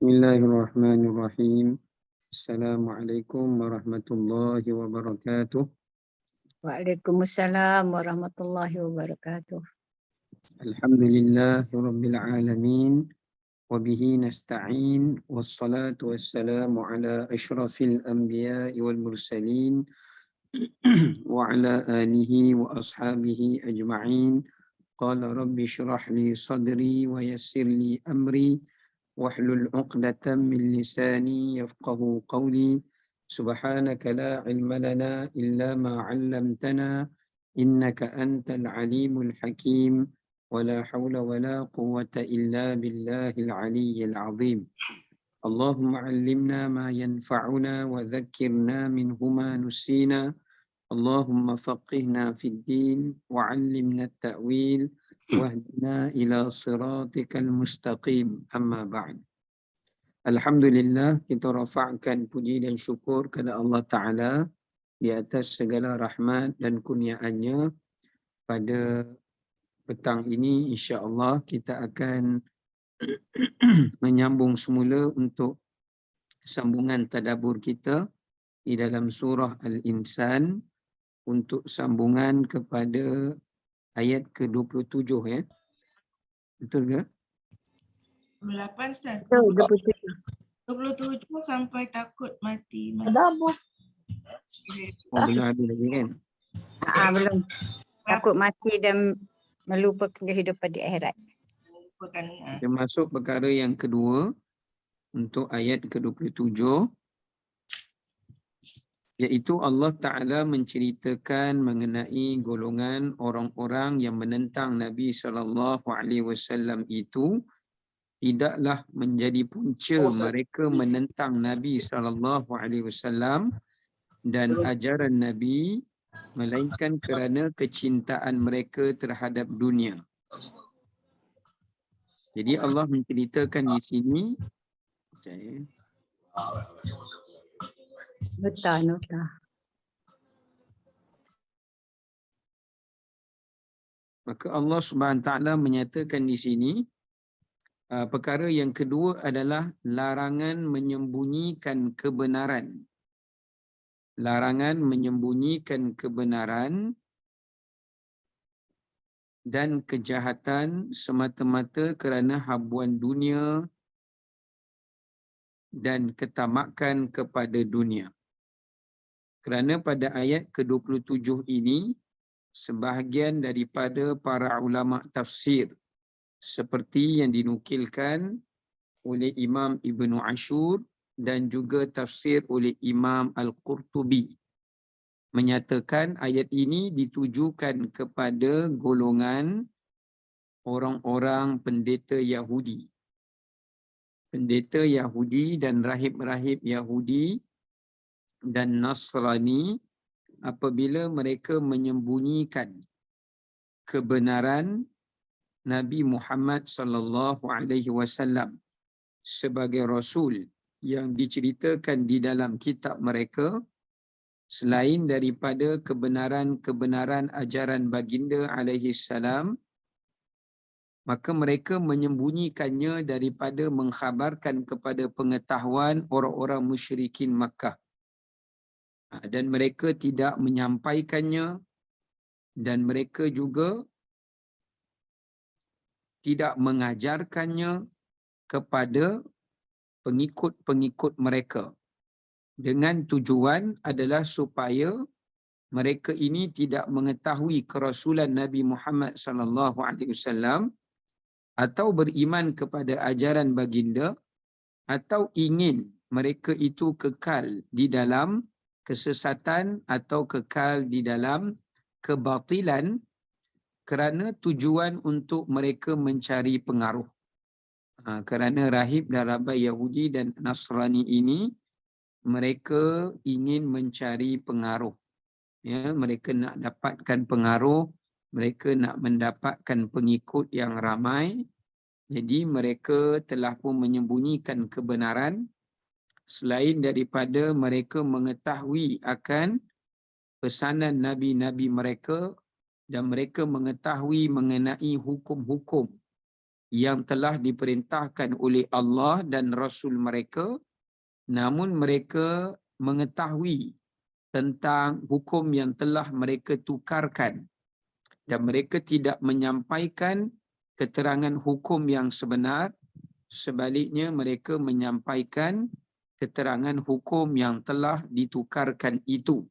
Bismillahirrahmanirrahim. Assalamualaikum warahmatullahi wabarakatuh. Waalaikumsalam warahmatullahi wabarakatuh. Alhamdulillahi rabbil alamin. Wabihi nasta'in. Wassalatu wassalamu ala ashrafil anbiya'i wal mursalin. Wa ala alihi wa ashabihi ajma'in. Qala rabbi syrah li sadri wa yassir li amri. Wahlul 'uqdatam min lisani yafqahu qawli. Subhanaka la ilma lana illa ma 'allamtana innaka antal alimul hakim. Wala haula wala quwwata illa billahil aliyyil azim. Allahumma 'allimna ma yanfa'una wa dhakkirna minhu ma nusina. Allahumma faqihna fid din wa 'allimna at-ta'wil wahdina ila siratikal mustaqim. Amma ba'd. Alhamdulillah, kita rafa'kan puji dan syukur kepada Allah Ta'ala di atas segala rahmat dan kurniaannya. Pada petang ini insya-Allah kita akan menyambung semula untuk sambungan tadabbur kita di dalam surah Al-Insan untuk sambungan kepada ayat ke-27 ya. Betul ke? 28 Ustaz. 27. 27 sampai takut mati. Tadabbur. Oh, belum habis lagi kan? Belum. Takut mati dan melupakan kehidupan di akhirat. Bukan, Kita masuk perkara yang kedua untuk ayat ke-27, iaitu Allah Ta'ala menceritakan mengenai golongan orang-orang yang menentang Nabi SAW itu tidaklah menjadi punca mereka menentang Nabi SAW dan ajaran Nabi, melainkan kerana kecintaan mereka terhadap dunia. Jadi Allah menceritakan di sini, Betul, betul. maka Allah Subhanahu Taala menyatakan di sini perkara yang kedua adalah larangan menyembunyikan kebenaran. Larangan menyembunyikan kebenaran dan kejahatan semata-mata kerana habuan dunia dan ketamakan kepada dunia. Kerana pada ayat ke-27 ini, sebahagian daripada para ulama tafsir seperti yang dinukilkan oleh Imam Ibnu Ashur dan juga tafsir oleh Imam Al-Qurtubi menyatakan ayat ini ditujukan kepada golongan orang-orang pendeta Yahudi. Pendeta Yahudi dan rahib-rahib Yahudi dan Nasrani apabila mereka menyembunyikan kebenaran Nabi Muhammad sallallahu alaihi wasallam sebagai rasul yang diceritakan di dalam kitab mereka, selain daripada kebenaran-kebenaran ajaran baginda alaihi salam, maka mereka menyembunyikannya daripada mengkhabarkan kepada pengetahuan orang-orang musyrikin Makkah. Dan mereka tidak menyampaikannya, dan mereka juga tidak mengajarkannya kepada pengikut-pengikut mereka, dengan tujuan adalah supaya mereka ini tidak mengetahui kerasulan Nabi Muhammad sallallahu alaihi wasallam atau beriman kepada ajaran baginda, atau ingin mereka itu kekal di dalam kesesatan atau kekal di dalam kebatilan kerana tujuan untuk mereka mencari pengaruh. Kerana rahib dan rabai Yahudi dan Nasrani ini, mereka ingin mencari pengaruh. Ya, mereka nak dapatkan pengaruh, mereka nak mendapatkan pengikut yang ramai. Jadi mereka telah pun menyembunyikan kebenaran selain daripada mereka mengetahui akan pesanan nabi-nabi mereka dan mereka mengetahui mengenai hukum-hukum yang telah diperintahkan oleh Allah dan Rasul mereka, namun mereka mengetahui tentang hukum yang telah mereka tukarkan dan mereka tidak menyampaikan keterangan hukum yang sebenar, sebaliknya mereka menyampaikan keterangan hukum yang telah ditukarkan itu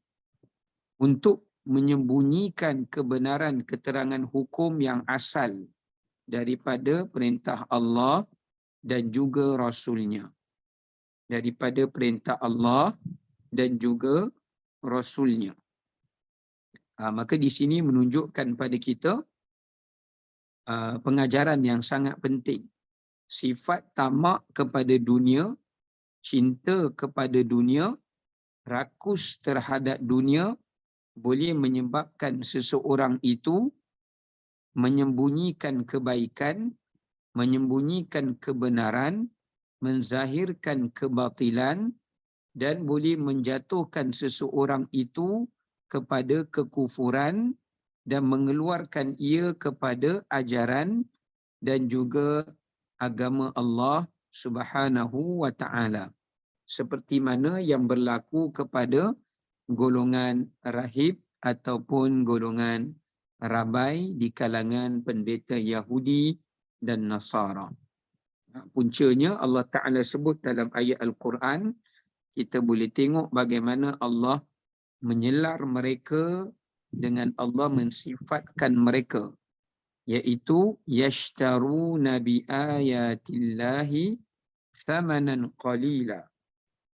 untuk menyembunyikan kebenaran keterangan hukum yang asal daripada perintah Allah dan juga Rasulnya. Daripada perintah Allah dan juga Rasulnya. Maka di sini menunjukkan pada kita pengajaran yang sangat penting. Sifat tamak kepada dunia, cinta kepada dunia, rakus terhadap dunia boleh menyebabkan seseorang itu menyembunyikan kebaikan, menyembunyikan kebenaran, menzahirkan kebatilan dan boleh menjatuhkan seseorang itu kepada kekufuran dan mengeluarkan ia kepada ajaran dan juga agama Allah Subhanahu wa taala. Seperti mana yang berlaku kepada golongan rahib ataupun golongan rabai di kalangan pendeta Yahudi dan Nasara. Puncanya Allah Ta'ala sebut dalam ayat Al-Quran, kita boleh tengok bagaimana Allah menyelar mereka dengan Allah mensifatkan mereka, iaitu yashtaruna bi ayatillahi thamanan qalila.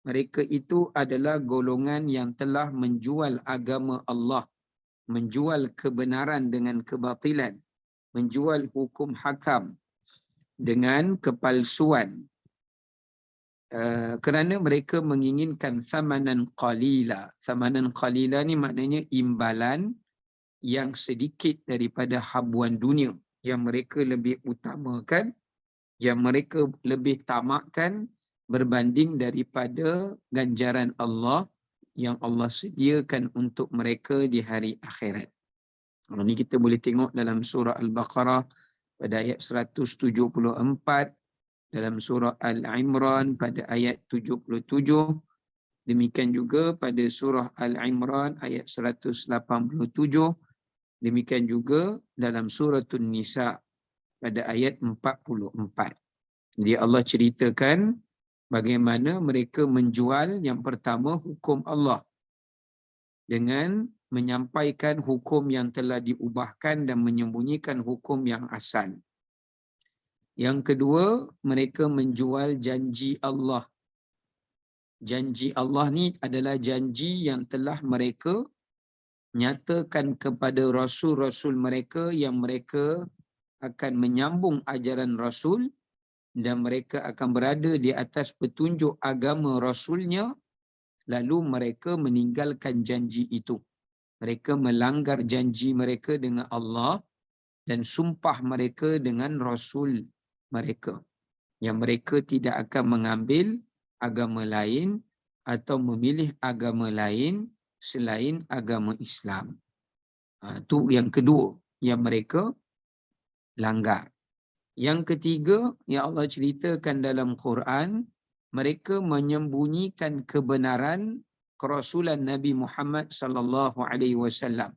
Mereka itu adalah golongan yang telah menjual agama Allah, menjual kebenaran dengan kebatilan, menjual hukum hakam dengan kepalsuan. Kerana mereka menginginkan thamanan qalila. Thamanan qalila ni maknanya imbalan yang sedikit daripada habuan dunia, yang mereka lebih utamakan, yang mereka lebih tamakkan berbanding daripada ganjaran Allah yang Allah sediakan untuk mereka di hari akhirat. Ini kita boleh tengok dalam surah Al-Baqarah pada ayat 174, dalam surah Al-Imran pada ayat 77, demikian juga pada surah Al-Imran ayat 187, demikian juga dalam surah An-Nisa pada ayat 44. Jadi Allah ceritakan bagaimana mereka menjual yang pertama hukum Allah dengan menyampaikan hukum yang telah diubahkan dan menyembunyikan hukum yang asal. Yang kedua, mereka menjual janji Allah. Janji Allah ni adalah janji yang telah mereka nyatakan kepada rasul-rasul mereka yang mereka akan menyambung ajaran Rasul dan mereka akan berada di atas petunjuk agama Rasulnya, lalu mereka meninggalkan janji itu. Mereka melanggar janji mereka dengan Allah dan sumpah mereka dengan Rasul mereka, yang mereka tidak akan mengambil agama lain atau memilih agama lain selain agama Islam. Itu yang kedua yang mereka langgar. Yang ketiga yang Allah ceritakan dalam Quran, mereka menyembunyikan kebenaran kerasulan Nabi Muhammad sallallahu alaihi wasallam.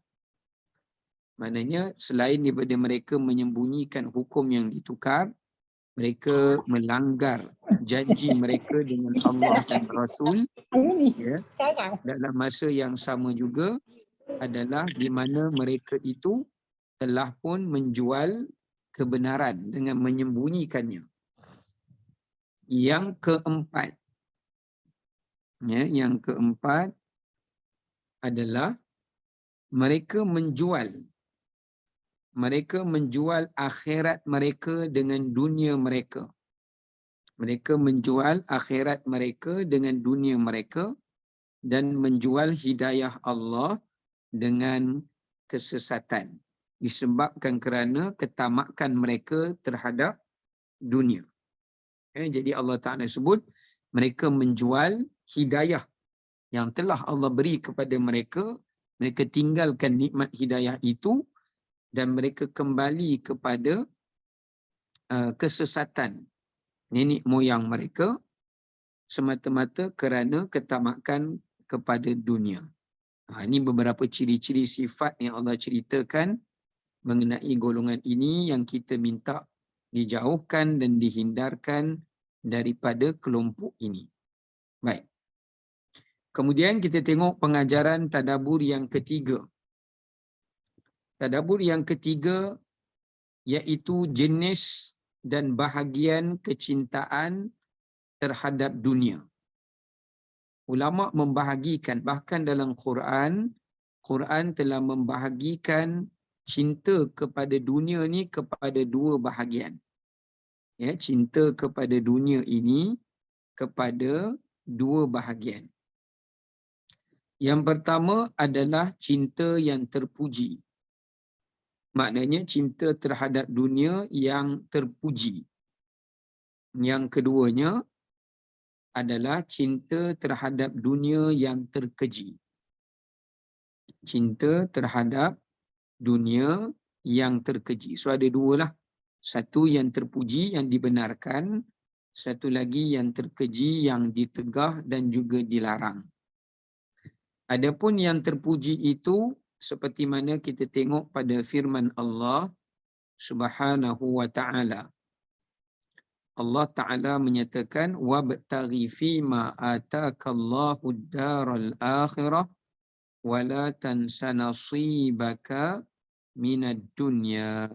Maknanya selain daripada mereka menyembunyikan hukum yang ditukar, mereka melanggar janji mereka dengan Allah dan Rasul. Ya, dalam masa yang sama juga adalah di mana mereka itu telah pun menjual kebenaran dengan menyembunyikannya. Yang keempat, yang keempat adalah mereka menjual akhirat mereka dengan dunia mereka. Mereka menjual akhirat mereka dengan dunia mereka dan menjual hidayah Allah dengan kesesatan, disebabkan kerana ketamakan mereka terhadap dunia. Jadi Allah Ta'ala sebut mereka menjual hidayah yang telah Allah beri kepada mereka, mereka tinggalkan nikmat hidayah itu dan mereka kembali kepada kesesatan nenek moyang mereka semata-mata kerana ketamakan kepada dunia. Ini beberapa ciri-ciri sifat yang Allah ceritakan mengenai golongan ini yang kita minta dijauhkan dan dihindarkan daripada kelompok ini. Baik. Kemudian kita tengok pengajaran tadabbur yang ketiga. Tadabbur yang ketiga iaitu jenis dan bahagian kecintaan terhadap dunia. Ulama membahagikan, bahkan dalam Quran telah membahagikan cinta kepada dunia ni kepada dua bahagian. Ya, cinta kepada dunia ini kepada dua bahagian. Yang pertama adalah cinta yang terpuji. Maknanya cinta terhadap dunia yang terpuji. Yang keduanya adalah cinta terhadap dunia yang terkeji. Cinta terhadap dunia yang terkeji. So ada dua lah. Satu yang terpuji, yang dibenarkan. Satu lagi yang terkeji, yang ditegah dan juga dilarang. Adapun yang terpuji itu seperti mana kita tengok pada firman Allah Subhanahu wa ta'ala. Allah Ta'ala menyatakan wabtaghi fima atakallahu ad-daral akhirah wala tansa nasibaka minad dunya.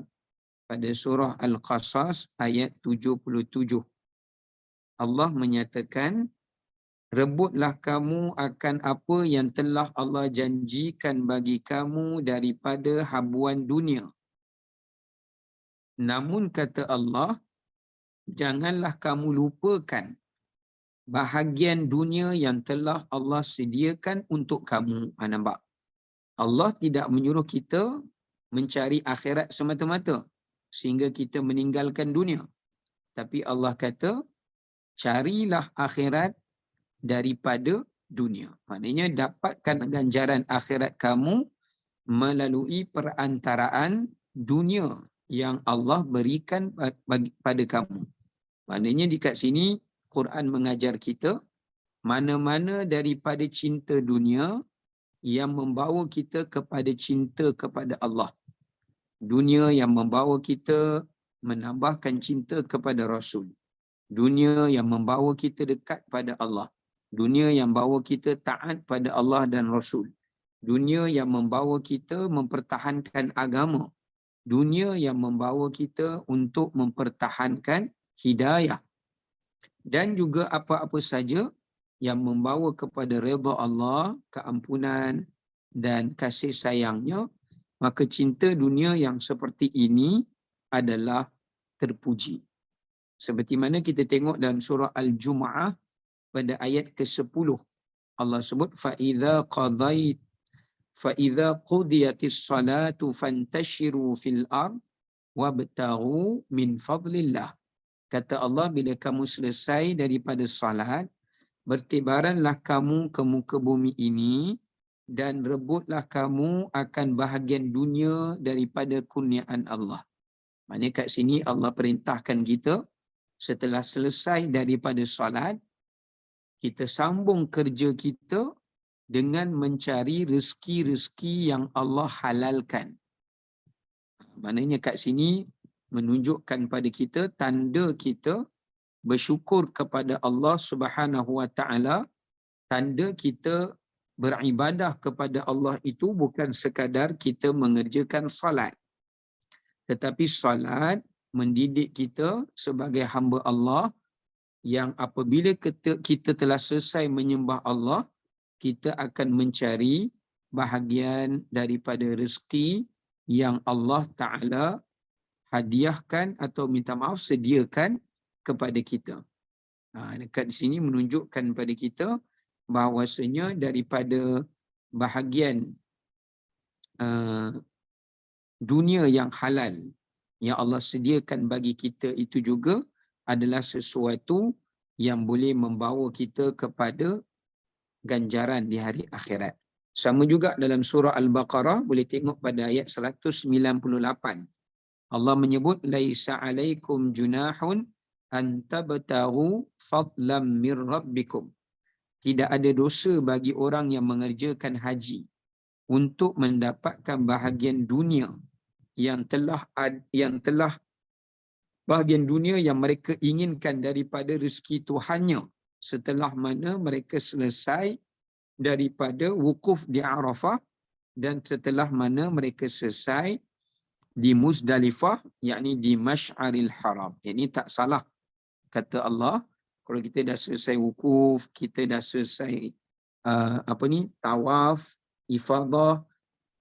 Pada surah Al-Qasas ayat 77. Allah menyatakan, rebutlah kamu akan apa yang telah Allah janjikan bagi kamu daripada habuan dunia. Namun kata Allah, janganlah kamu lupakan bahagian dunia yang telah Allah sediakan untuk kamu. Nampak? Allah tidak menyuruh kita mencari akhirat semata-mata sehingga kita meninggalkan dunia. Tapi Allah kata, carilah akhirat daripada dunia. Maknanya dapatkan ganjaran akhirat kamu melalui perantaraan dunia yang Allah berikan pada kamu. Maknanya dekat sini Quran mengajar kita mana-mana daripada cinta dunia yang membawa kita kepada cinta kepada Allah. Dunia yang membawa kita menambahkan cinta kepada Rasul. Dunia yang membawa kita dekat pada Allah. Dunia yang bawa kita taat pada Allah dan Rasul. Dunia yang membawa kita mempertahankan agama. Dunia yang membawa kita untuk mempertahankan hidayah. Dan juga apa-apa saja yang membawa kepada redha Allah, keampunan dan kasih sayangnya, maka cinta dunia yang seperti ini adalah terpuji. Seperti mana kita tengok dalam surah Al-Jumu'ah pada ayat ke-10. Allah sebut فَإِذَا قُضِيَتِ الصَّلَاةُ فَانْتَشِرُوا فِي الْأَرْضِ وَابْتَغُوا مِنْ فَضْلِ اللَّهِ. Kata Allah, bila kamu selesai daripada salat, bertibaranlah kamu ke muka bumi ini dan rebutlah kamu akan bahagian dunia daripada kurniaan Allah. Maksudnya kat sini Allah perintahkan kita setelah selesai daripada salat, kita sambung kerja kita dengan mencari rezeki-rezeki yang Allah halalkan. Maknanya kat sini menunjukkan pada kita tanda kita bersyukur kepada Allah Subhanahu wa ta'ala. Tanda kita beribadah kepada Allah itu bukan sekadar kita mengerjakan salat. Tetapi salat mendidik kita sebagai hamba Allah yang apabila kita telah selesai menyembah Allah, kita akan mencari bahagian daripada rezeki yang Allah Ta'ala hadiahkan atau minta maaf sediakan kepada kita. Dekat sini menunjukkan kepada kita bahawasanya daripada bahagian dunia yang halal yang Allah sediakan bagi kita itu juga adalah sesuatu yang boleh membawa kita kepada ganjaran di hari akhirat. Sama juga dalam surah Al-Baqarah, boleh tengok pada ayat 198. Allah menyebut laisa alaikum junahun an tabtaghu fadlam mir rabbikum. Tidak ada dosa bagi orang yang mengerjakan haji untuk mendapatkan bahagian dunia yang telah bahagian dunia yang mereka inginkan daripada rezeki Tuhannya setelah mana mereka selesai daripada wukuf di Arafah dan setelah mana mereka selesai di Muzdalifah, yakni di Masy'aril Haram. Ini tak salah kata Allah, kalau kita dah selesai wukuf, kita dah selesai tawaf, ifadah,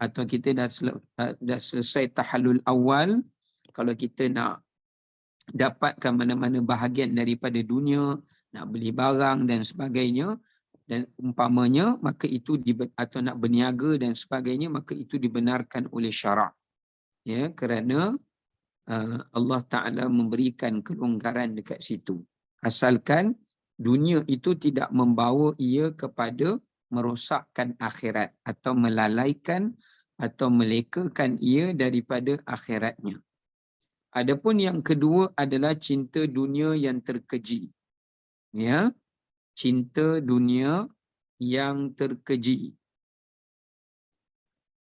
atau kita dah selesai tahallul awal, kalau kita nak dapatkan mana-mana bahagian daripada dunia, nak beli barang dan sebagainya, dan umpamanya, maka itu atau nak berniaga dan sebagainya, maka itu dibenarkan oleh syarak. Ya, kerana Allah Ta'ala memberikan kelonggaran dekat situ. Asalkan dunia itu tidak membawa ia kepada merosakkan akhirat atau melalaikan atau melekakan ia daripada akhiratnya. Adapun yang kedua adalah cinta dunia yang terkeji. Ya, cinta dunia yang terkeji.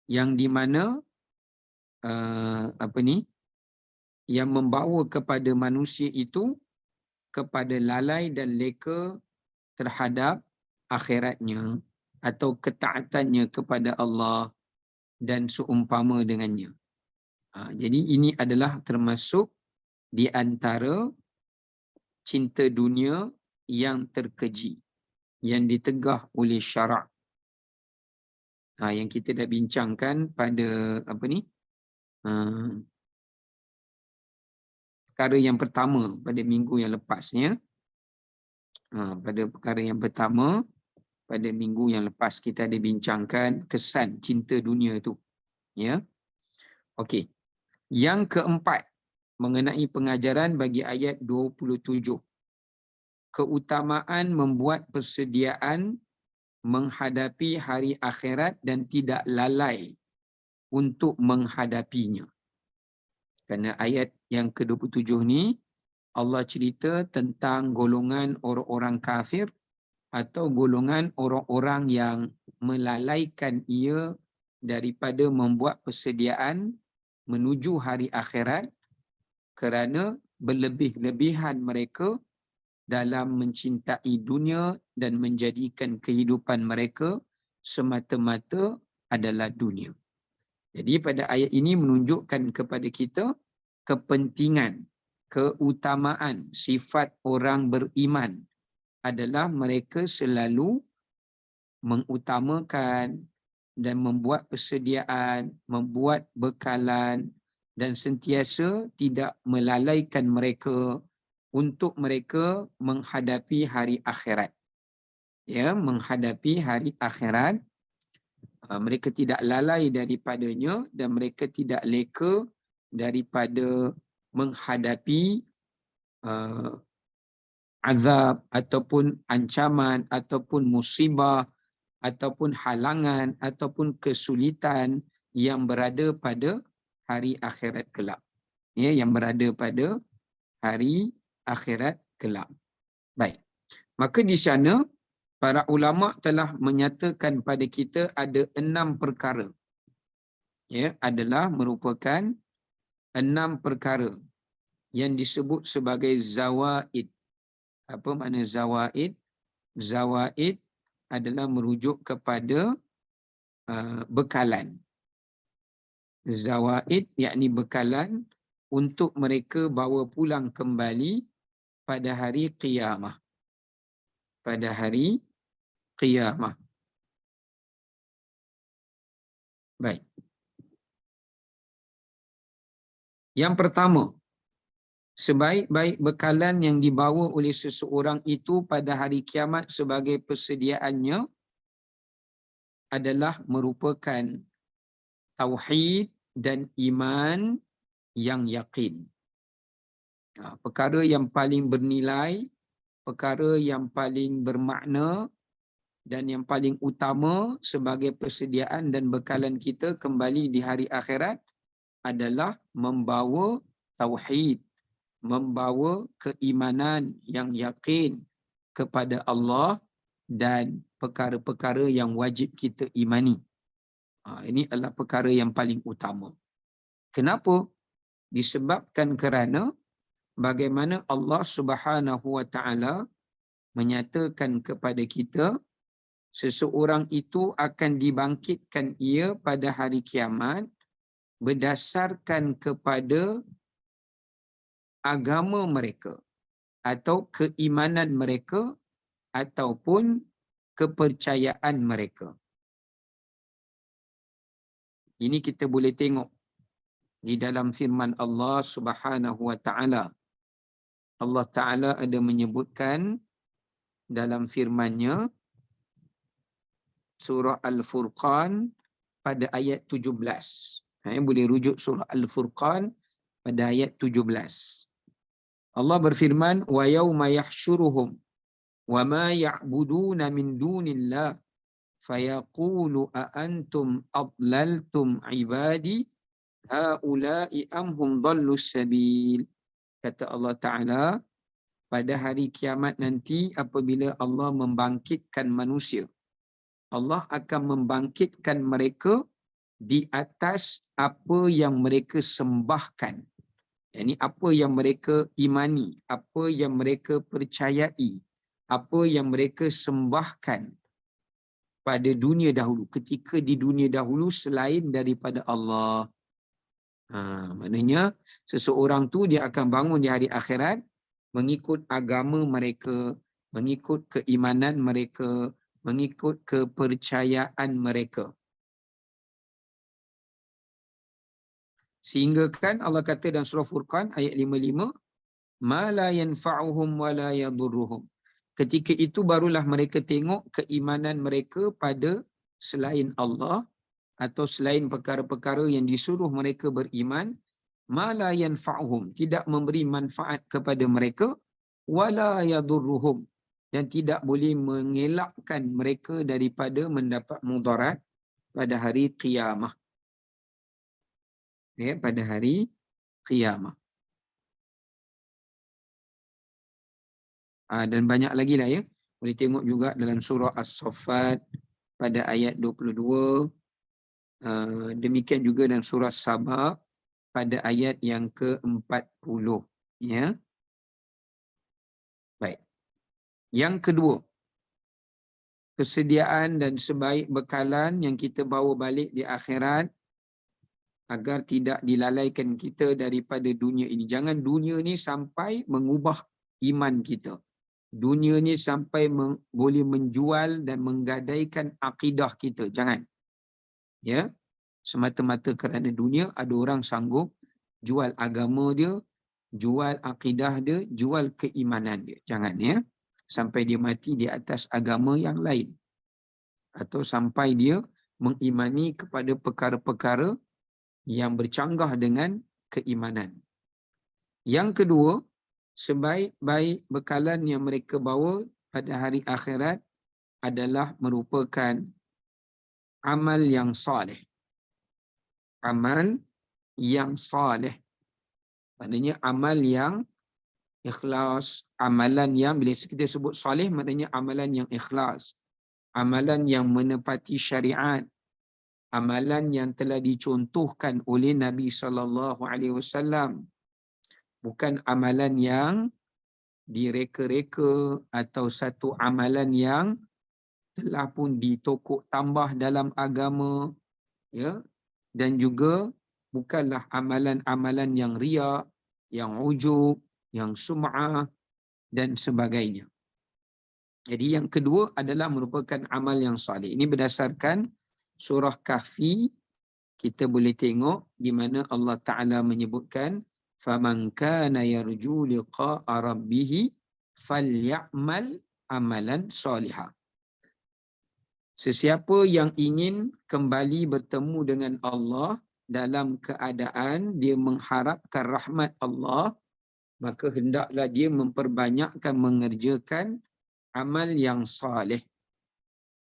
Yang di mana yang membawa kepada manusia itu kepada lalai dan leka terhadap akhiratnya atau ketaatannya kepada Allah dan seumpama dengannya. Jadi ini adalah termasuk di antara cinta dunia yang terkeji, yang ditegah oleh syarak. Yang kita dah bincangkan pada perkara yang pertama pada minggu yang lepasnya. Pada perkara yang pertama pada minggu yang lepas kita ada bincangkan kesan cinta dunia itu. Ya. Okey. Yang keempat mengenai pengajaran bagi ayat 27. Keutamaan membuat persediaan menghadapi hari akhirat dan tidak lalai untuk menghadapinya. Kerana ayat yang ke-27 ni Allah cerita tentang golongan orang-orang kafir atau golongan orang-orang yang melalaikan ia daripada membuat persediaan menuju hari akhirat kerana berlebih-lebihan mereka dalam mencintai dunia dan menjadikan kehidupan mereka semata-mata adalah dunia. Jadi pada ayat ini menunjukkan kepada kita kepentingan, keutamaan sifat orang beriman adalah mereka selalu mengutamakan dan membuat persediaan, membuat bekalan dan sentiasa tidak melalaikan mereka untuk mereka menghadapi hari akhirat. Ya, menghadapi hari akhirat, mereka tidak lalai daripadanya dan mereka tidak leka daripada menghadapi azab ataupun ancaman ataupun musibah ataupun halangan ataupun kesulitan yang berada pada hari akhirat kelak. Ya, yang berada pada hari akhirat kelak. Baik. Maka di sana para ulama telah menyatakan pada kita ada 6 perkara. Ya, adalah merupakan 6 perkara yang disebut sebagai zawaid. Apa makna zawaid? Zawaid adalah merujuk kepada bekalan. Zawaid yakni bekalan untuk mereka bawa pulang kembali pada hari qiyamah. Pada hari qiyamah. Baik. Yang pertama, sebaik-baik bekalan yang dibawa oleh seseorang itu pada hari kiamat sebagai persediaannya adalah merupakan tauhid dan iman yang yakin. Perkara yang paling bernilai, perkara yang paling bermakna dan yang paling utama sebagai persediaan dan bekalan kita kembali di hari akhirat adalah membawa tauhid, membawa keimanan yang yakin kepada Allah dan perkara-perkara yang wajib kita imani. Ini adalah perkara yang paling utama. Kenapa? Disebabkan kerana bagaimana Allah Subhanahu wa taala menyatakan kepada kita seseorang itu akan dibangkitkan ia pada hari kiamat berdasarkan kepada agama mereka atau keimanan mereka ataupun kepercayaan mereka. Ini kita boleh tengok di dalam firman Allah Subhanahu wa taala. Allah Taala ada menyebutkan dalam firman-Nya surah Al-Furqan pada ayat 17. Boleh rujuk surah Al-Furqan pada ayat 17. Allah berfirman, wa yauma yahsyuruhum wa ma ya'buduna min dunillah fayaqulu a antum adlaltum ibadi haula'i am hum dhallus sabil. Kata Allah Ta'ala, pada hari kiamat nanti apabila Allah membangkitkan manusia, Allah akan membangkitkan mereka di atas apa yang mereka sembahkan. Yani apa yang mereka imani, apa yang mereka percayai, apa yang mereka sembahkan pada dunia dahulu, ketika di dunia dahulu selain daripada Allah. Maknanya seseorang tu dia akan bangun di hari akhirat mengikut agama mereka, mengikut keimanan mereka, mengikut kepercayaan mereka. Sehingga kan Allah kata dalam surah Furqan ayat 55, ma la yanfa'uhum wa la yadurruhum. Ketika itu barulah mereka tengok keimanan mereka pada selain Allah atau selain perkara-perkara yang disuruh mereka beriman, ma la yanfa'uhum, tidak memberi manfaat kepada mereka, wa la yadurruhum, dan tidak boleh mengelakkan mereka daripada mendapat mudarat pada hari qiyamah. Pada hari qiyamah. Dan banyak lagi lah ya. Boleh tengok juga dalam surah As-Saffat pada ayat 22. Demikian juga dalam surah Sabah pada ayat yang ke-40. Ya. Baik. Yang kedua, kesediaan dan sebaik bekalan yang kita bawa balik di akhirat agar tidak dilalaikan kita daripada dunia ini. Jangan dunia ni sampai mengubah iman kita. Dunia ni sampai boleh menjual dan menggadaikan akidah kita. Jangan. Ya. Semata-mata kerana dunia ada orang sanggup jual agama dia, jual akidah dia, jual keimanan dia. Jangan ya. Sampai dia mati di atas agama yang lain. Atau sampai dia mengimani kepada perkara-perkara yang bercanggah dengan keimanan. Yang kedua, sebaik-baik bekalan yang mereka bawa pada hari akhirat adalah merupakan amal yang soleh. Amal yang soleh. Maknanya amal yang ikhlas, amalan yang, bila kita sebut soleh, maknanya amalan yang ikhlas, amalan yang menepati syariat, amalan yang telah dicontohkan oleh Nabi SAW. Bukan amalan yang direka-reka atau satu amalan yang telah pun ditokok tambah dalam agama, ya, dan juga bukanlah amalan-amalan yang riya, yang ujub, yang sum'ah dan sebagainya. Jadi yang kedua adalah merupakan amal yang salih. Ini berdasarkan surah Kahfi, kita boleh tengok di mana Allah Ta'ala menyebutkan faman kana yarju liqa'a rabbih falyamal amalan salihah. Sesiapa yang ingin kembali bertemu dengan Allah dalam keadaan dia mengharapkan rahmat Allah, maka hendaklah dia memperbanyakkan mengerjakan amal yang salih.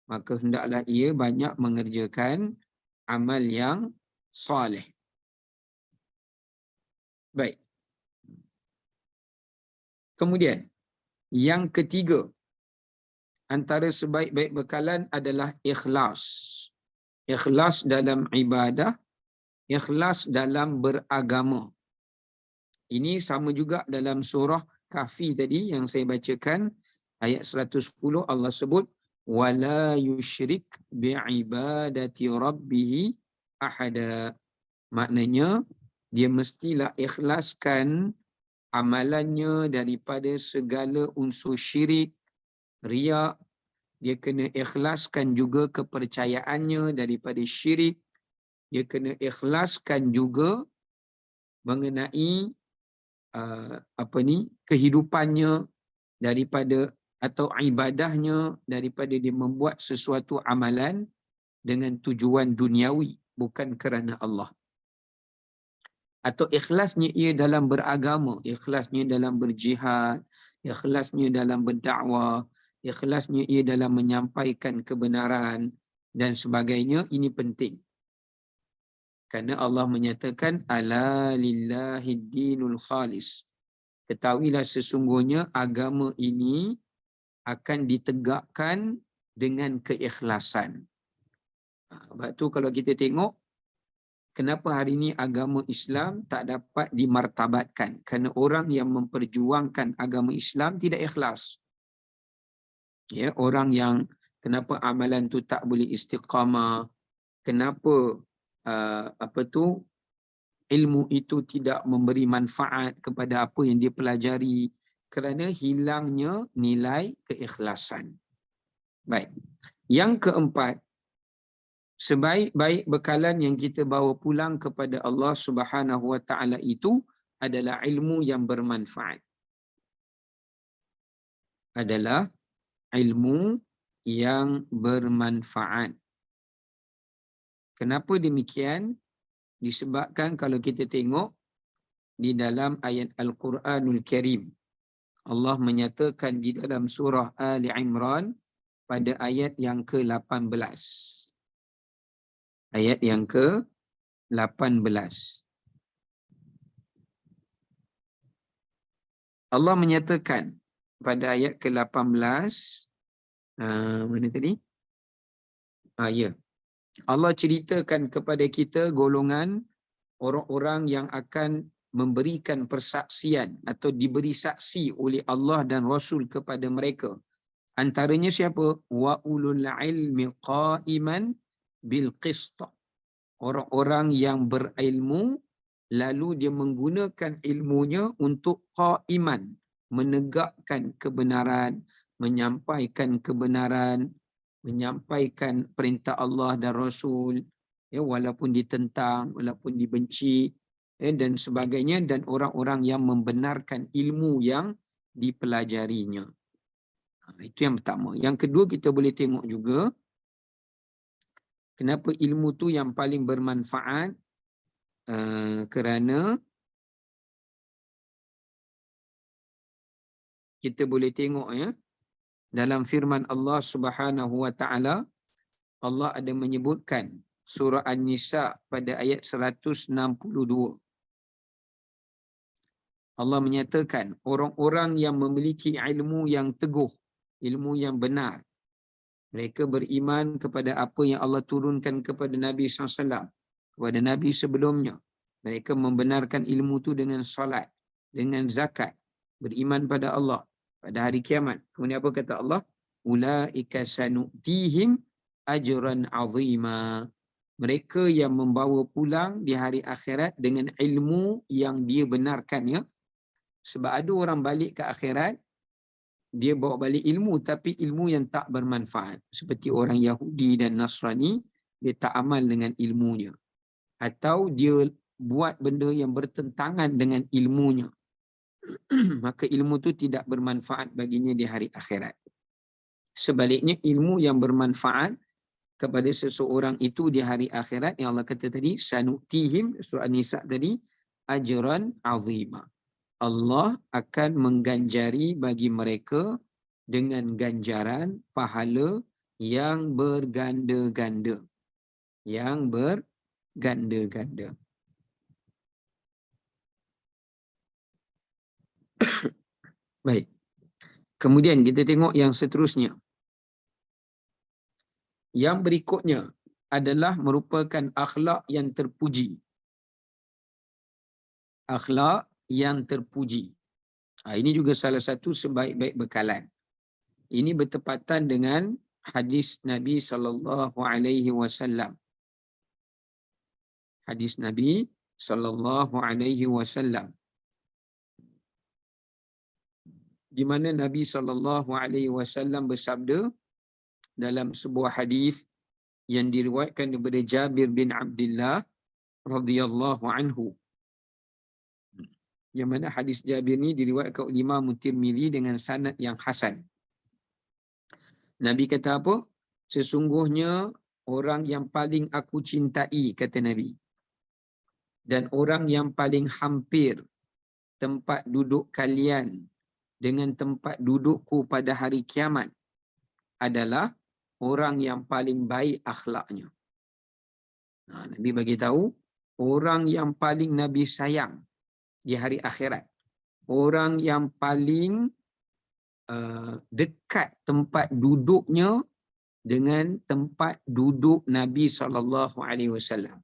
Maka hendaklah ia banyak mengerjakan amal yang salih. Baik. Kemudian, yang ketiga, antara sebaik-baik bekalan adalah ikhlas. Ikhlas dalam ibadah, ikhlas dalam beragama. Ini sama juga dalam surah Kahfi tadi yang saya bacakan, ayat 110 Allah sebut wala yusyrik bi'ibadati rabbih ahada. Maknanya dia mestilah ikhlaskan amalannya daripada segala unsur syirik, riak. Dia kena ikhlaskan juga kepercayaannya daripada syirik. Dia kena ikhlaskan juga mengenai kehidupannya daripada atau ibadahnya daripada dia membuat sesuatu amalan dengan tujuan duniawi, bukan kerana Allah. Atau ikhlasnya ia dalam beragama, ikhlasnya dalam berjihad, ikhlasnya dalam berdakwah, ikhlasnya ia dalam menyampaikan kebenaran dan sebagainya. Ini penting. Kerana Allah menyatakan ala lillahid dinul khalis. Ketahuilah sesungguhnya agama ini akan ditegakkan dengan keikhlasan. Sebab tu kalau kita tengok kenapa hari ini agama Islam tak dapat dimartabatkan? Kerana orang yang memperjuangkan agama Islam tidak ikhlas. Ya, orang yang kenapa amalan tu tak boleh istiqamah? Kenapa ilmu itu tidak memberi manfaat kepada apa yang dia pelajari? Kerana hilangnya nilai keikhlasan. Baik. Yang keempat, sebaik-baik bekalan yang kita bawa pulang kepada Allah Subhanahu Wa Taala itu adalah ilmu yang bermanfaat. Adalah ilmu yang bermanfaat. Kenapa demikian? Disebabkan kalau kita tengok di dalam ayat Al-Quranul Karim, Allah menyatakan di dalam surah Ali Imran pada ayat yang ke-18. Ayat yang ke-18. Allah menyatakan pada ayat ke-18, mana tadi? Ya. Allah ceritakan kepada kita golongan orang-orang yang akan memberikan persaksian atau diberi saksi oleh Allah dan Rasul kepada mereka. Antaranya siapa? Wa ulul ilmi qa'iman bil qist. Orang-orang yang berilmu lalu dia menggunakan ilmunya untuk qa'iman, menegakkan kebenaran, menyampaikan kebenaran, menyampaikan perintah Allah dan Rasul, ya, walaupun ditentang, walaupun dibenci, ya, dan sebagainya, dan orang-orang yang membenarkan ilmu yang dipelajarinya. Itu yang pertama. Yang kedua, kita boleh tengok juga kenapa ilmu tu yang paling bermanfaat, kerana kita boleh tengok ya dalam firman Allah Subhanahu Wa Taala, Allah ada menyebutkan surah An-Nisa pada ayat 162. Allah menyatakan orang-orang yang memiliki ilmu yang teguh, ilmu yang benar, mereka beriman kepada apa yang Allah turunkan kepada Nabi SAW, kepada Nabi sebelumnya. Mereka membenarkan ilmu tu dengan salat, dengan zakat, beriman pada Allah, pada hari kiamat. Kemudian apa kata Allah? Ulaika sanu'tihim ajran azima. Mereka yang membawa pulang di hari akhirat dengan ilmu yang dia benarkan, ya. Sebab ada orang balik ke akhirat, dia bawa balik ilmu tapi ilmu yang tak bermanfaat. Seperti orang Yahudi dan Nasrani, dia tak amal dengan ilmunya. Atau dia buat benda yang bertentangan dengan ilmunya. Maka ilmu tu tidak bermanfaat baginya di hari akhirat. Sebaliknya, ilmu yang bermanfaat kepada seseorang itu di hari akhirat, yang Allah kata tadi, sanu'tihim, surah An-Nisa tadi, ajran azima. Allah akan mengganjari bagi mereka dengan ganjaran pahala yang berganda-ganda. Yang berganda-ganda. Baik. Kemudian kita tengok yang seterusnya. Yang berikutnya adalah merupakan akhlak yang terpuji. Akhlak yang terpuji. Ini juga salah satu sebaik-baik bekalan. Ini bertepatan dengan hadis Nabi SAW. Hadis Nabi SAW. Di mana Nabi SAW bersabda dalam sebuah hadis yang diriwayatkan daripada Jabir bin Abdullah radhiyallahu anhu. Yang mana hadis Jabir ni diriwayatkan oleh Imam Tirmizi dengan sanad yang hasan. Nabi kata apa? Sesungguhnya orang yang paling aku cintai, kata Nabi, dan orang yang paling hampir tempat duduk kalian dengan tempat dudukku pada hari kiamat adalah orang yang paling baik akhlaknya. Nabi bagi tahu orang yang paling Nabi sayang di hari akhirat, orang yang paling dekat tempat duduknya dengan tempat duduk Nabi SAW.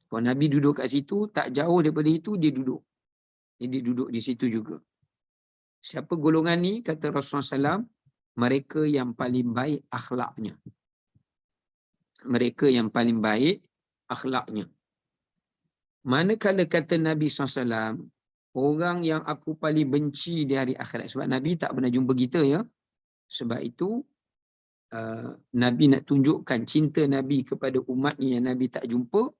Kalau Nabi duduk kat situ, tak jauh daripada itu dia duduk. Jadi dia duduk di situ juga. Siapa golongan ni? Kata Rasulullah SAW, mereka yang paling baik akhlaknya. Mereka yang paling baik akhlaknya. Manakala kata Nabi SAW, orang yang aku paling benci di hari akhirat. Sebab Nabi tak pernah jumpa kita, ya. Sebab itu Nabi nak tunjukkan cinta Nabi kepada umatnya yang Nabi tak jumpa.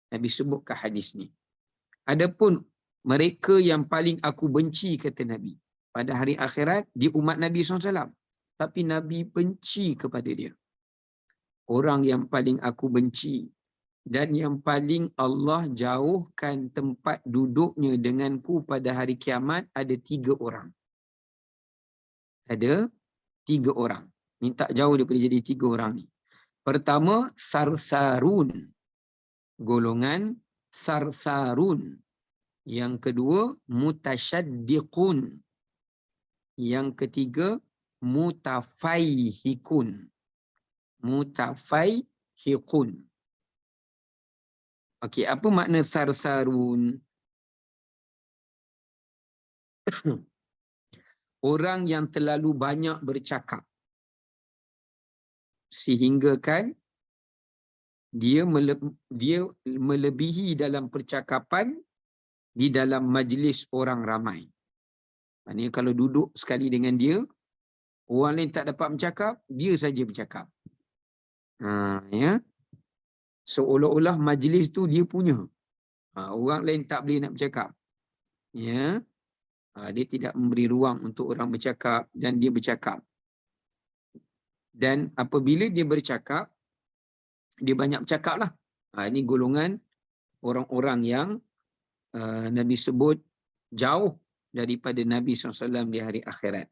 Nabi sebutkan hadis ni. Adapun mereka yang paling aku benci, kata Nabi, pada hari akhirat di umat Nabi SAW. Tapi Nabi benci kepada dia. Orang yang paling aku benci dan yang paling Allah jauhkan tempat duduknya denganku pada hari kiamat ada 3 orang. Ada 3 orang. Ni tak jauh daripada jadi 3 orang ni. Pertama, sarsarun. Golongan sarsarun. Yang kedua, mutasyaddiqun. Yang ketiga, mutafaihikun. Mutafaihikun. Okey, apa makna sarsarun? Orang yang terlalu banyak bercakap. Sehingga kan dia melebihi dalam percakapan di dalam majlis orang ramai. Maksudnya kalau duduk sekali dengan dia, orang lain tak dapat bercakap, dia saja bercakap. Ya. Seolah-olah majlis tu dia punya. Orang lain tak boleh nak bercakap. Ya. Dia tidak memberi ruang untuk orang bercakap dan dia bercakap. Dan apabila dia bercakap, dia banyak bercakap lah. Ini golongan orang-orang yang Nabi sebut jauh daripada Nabi SAW di hari akhirat.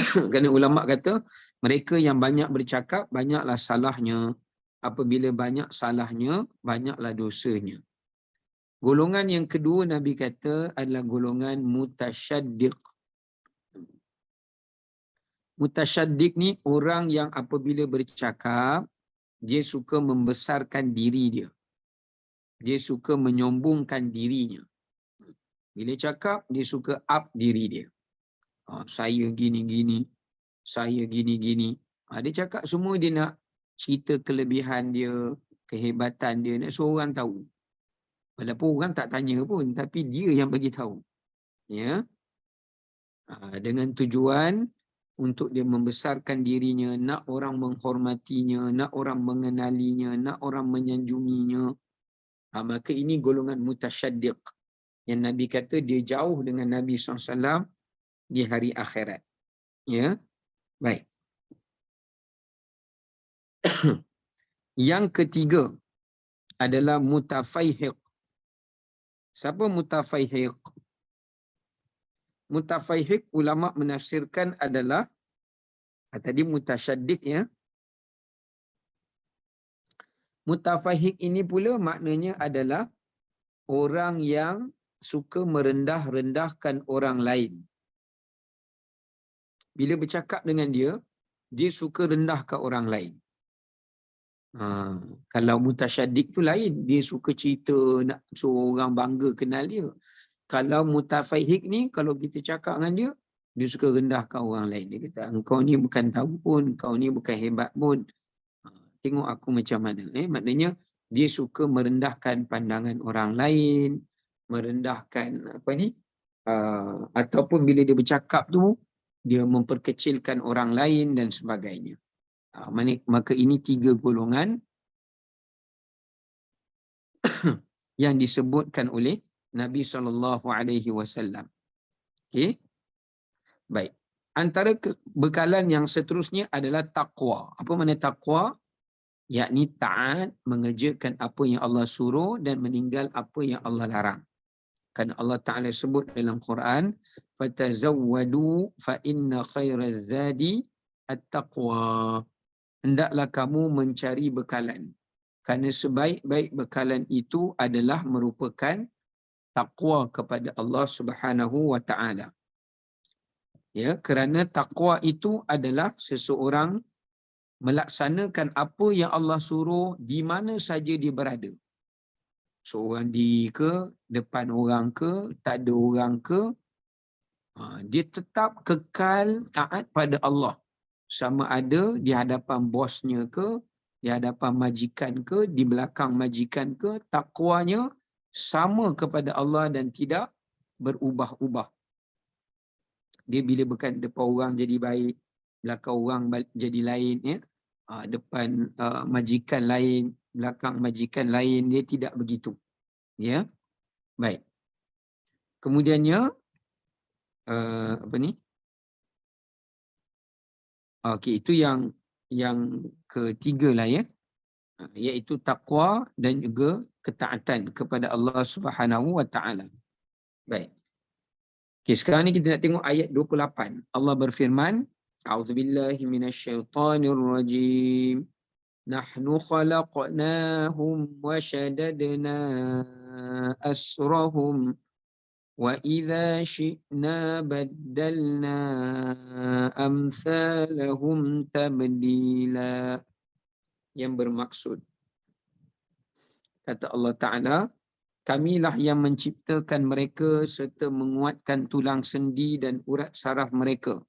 Kerana ulama kata mereka yang banyak bercakap banyaklah salahnya. Apabila banyak salahnya, banyaklah dosanya. Golongan yang kedua Nabi kata adalah golongan mutasyaddiq. Mutasyaddiq ni orang yang apabila bercakap, dia suka membesarkan diri dia. Dia suka menyombongkan dirinya. Bila cakap, dia suka up diri dia. Saya gini-gini, saya gini-gini. Dia cakap semua dia nak cerita kelebihan dia, kehebatan dia, nak suruh orang tahu. Walaupun orang tak tanya pun, tapi dia yang bagi tahu. Ya. Dengan tujuan untuk dia membesarkan dirinya, nak orang menghormatinya, nak orang mengenalinya, nak orang menyanjunginya. Maka ini golongan mutasyaddiq. Yang Nabi kata dia jauh dengan Nabi SAW di hari akhirat. Ya. Baik. Yang ketiga adalah mutafaihiq. Siapa mutafaihiq? Mutafaihiq ulama menafsirkan adalah tadi mutasyaddiq, ya. Mutafaihiq ini pula maknanya adalah orang yang suka merendah-rendahkan orang lain. Bila bercakap dengan dia, dia suka rendahkan orang lain. Kalau mutasyaddiq tu lain, dia suka cerita nak suruh orang bangga kenal dia. Kalau mutafaihiq ni, kalau kita cakap dengan dia, dia suka rendahkan orang lain. Dia kata, engkau ni bukan tahu pun, engkau ni bukan hebat pun. Tengok aku macam mana. Maknanya, dia suka merendahkan pandangan orang lain, merendahkan ataupun bila dia bercakap tu, dia memperkecilkan orang lain dan sebagainya. Maka ini 3 golongan yang disebutkan oleh Nabi SAW. Okey. Baik. Antara bekalan yang seterusnya adalah taqwa. Apa makna taqwa? Yakni taat, mengerjakan apa yang Allah suruh dan meninggal apa yang Allah larang. Kan Allah Ta'ala sebut dalam Quran, fatazawwadu fa inna khairaz zadi at-taqwa. Hendaklah kamu mencari bekalan. Kerana sebaik-baik bekalan itu adalah merupakan taqwa kepada Allah Subhanahu wa Ta'ala. Ya, kerana taqwa itu adalah seseorang melaksanakan apa yang Allah suruh di mana saja dia berada. Seorang diri ke, depan orang ke, tak ada orang ke, dia tetap kekal taat pada Allah. Sama ada di hadapan bosnya ke, di hadapan majikan ke, di belakang majikan ke, takwanya sama kepada Allah dan tidak berubah-ubah. Dia bila bukan depan orang jadi baik, belakang orang jadi lain, ya. Depan majikan lain, belakang majikan lain, dia tidak begitu. Ya. Baik. Kemudiannya apa ni? Okey, itu yang ketiga lah, ya. Iaitu taqwa dan juga ketaatan kepada Allah Subhanahu wa Ta'ala. Baik. Okey, sekarang ni kita nak tengok ayat 28. Allah berfirman, A'udzubillahi minasyaitonirrajim. Nahnu khalaqnahum wa shaddadna asrahum wa idza syi'na baddalna amsalahum tabdila. Yang bermaksud, kata Allah Ta'ala, kamilah yang menciptakan mereka serta menguatkan tulang sendi dan urat saraf mereka.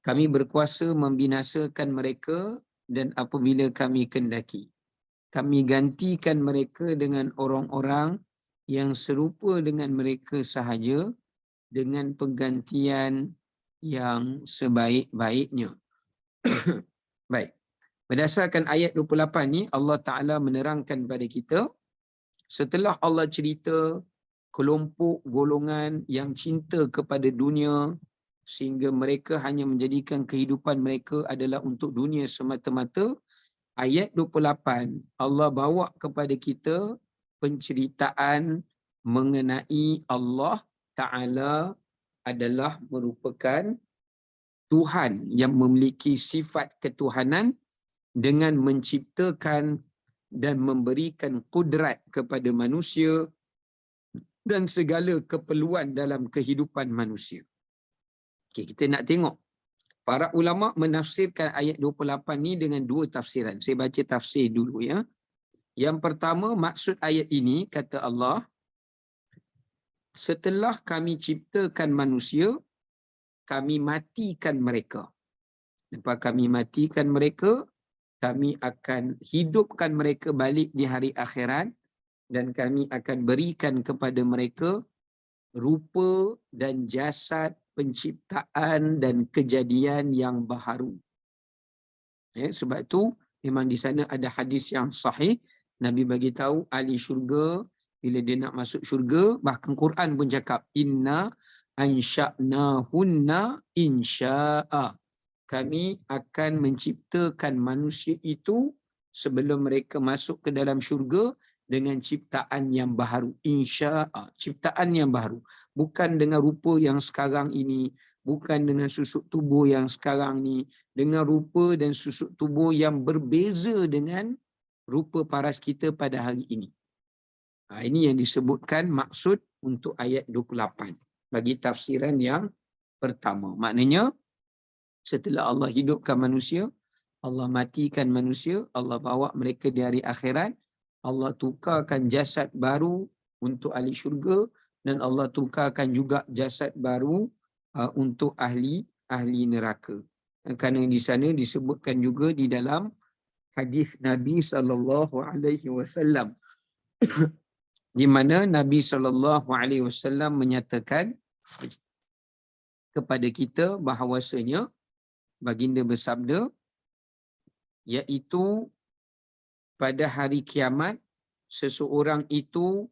Kami berkuasa membinasakan mereka dan apabila kami kendaki, kami gantikan mereka dengan orang-orang yang serupa dengan mereka sahaja dengan penggantian yang sebaik-baiknya. Baik. Berdasarkan ayat 28 ni, Allah Ta'ala menerangkan kepada kita, setelah Allah cerita kelompok golongan yang cinta kepada dunia sehingga mereka hanya menjadikan kehidupan mereka adalah untuk dunia semata-mata, ayat 28 Allah bawa kepada kita penceritaan mengenai Allah Ta'ala adalah merupakan Tuhan yang memiliki sifat ketuhanan dengan menciptakan dan memberikan kudrat kepada manusia dan segala keperluan dalam kehidupan manusia. Okay, kita nak tengok. Para ulama menafsirkan ayat 28 ni dengan 2 tafsiran. Saya baca tafsir dulu, ya. Yang pertama, maksud ayat ini, kata Allah, setelah kami ciptakan manusia, kami matikan mereka. Lepas kami matikan mereka, kami akan hidupkan mereka balik di hari akhirat dan kami akan berikan kepada mereka rupa dan jasad penciptaan dan kejadian yang baharu. Ya, sebab tu memang di sana ada hadis yang sahih. Nabi bagi tahu ahli syurga bila dia nak masuk syurga, bahkan Quran pun cakap inna ansha'nahunna insya'a. Kami akan menciptakan manusia itu sebelum mereka masuk ke dalam syurga dengan ciptaan yang baharu. Insya'a, ciptaan yang baharu. Bukan dengan rupa yang sekarang ini, bukan dengan susuk tubuh yang sekarang ni, dengan rupa dan susuk tubuh yang berbeza dengan rupa paras kita pada hari ini. Ini yang disebutkan maksud untuk ayat 28 bagi tafsiran yang pertama. Maknanya setelah Allah hidupkan manusia, Allah matikan manusia, Allah bawa mereka di hari akhirat, Allah tukarkan jasad baru untuk ahli syurga dan Allah tukarkan juga jasad baru untuk ahli neraka. Kerana di sana disebutkan juga di dalam hadis Nabi SAW di mana Nabi SAW menyatakan kepada kita bahawasanya baginda bersabda, iaitu pada hari kiamat seseorang itu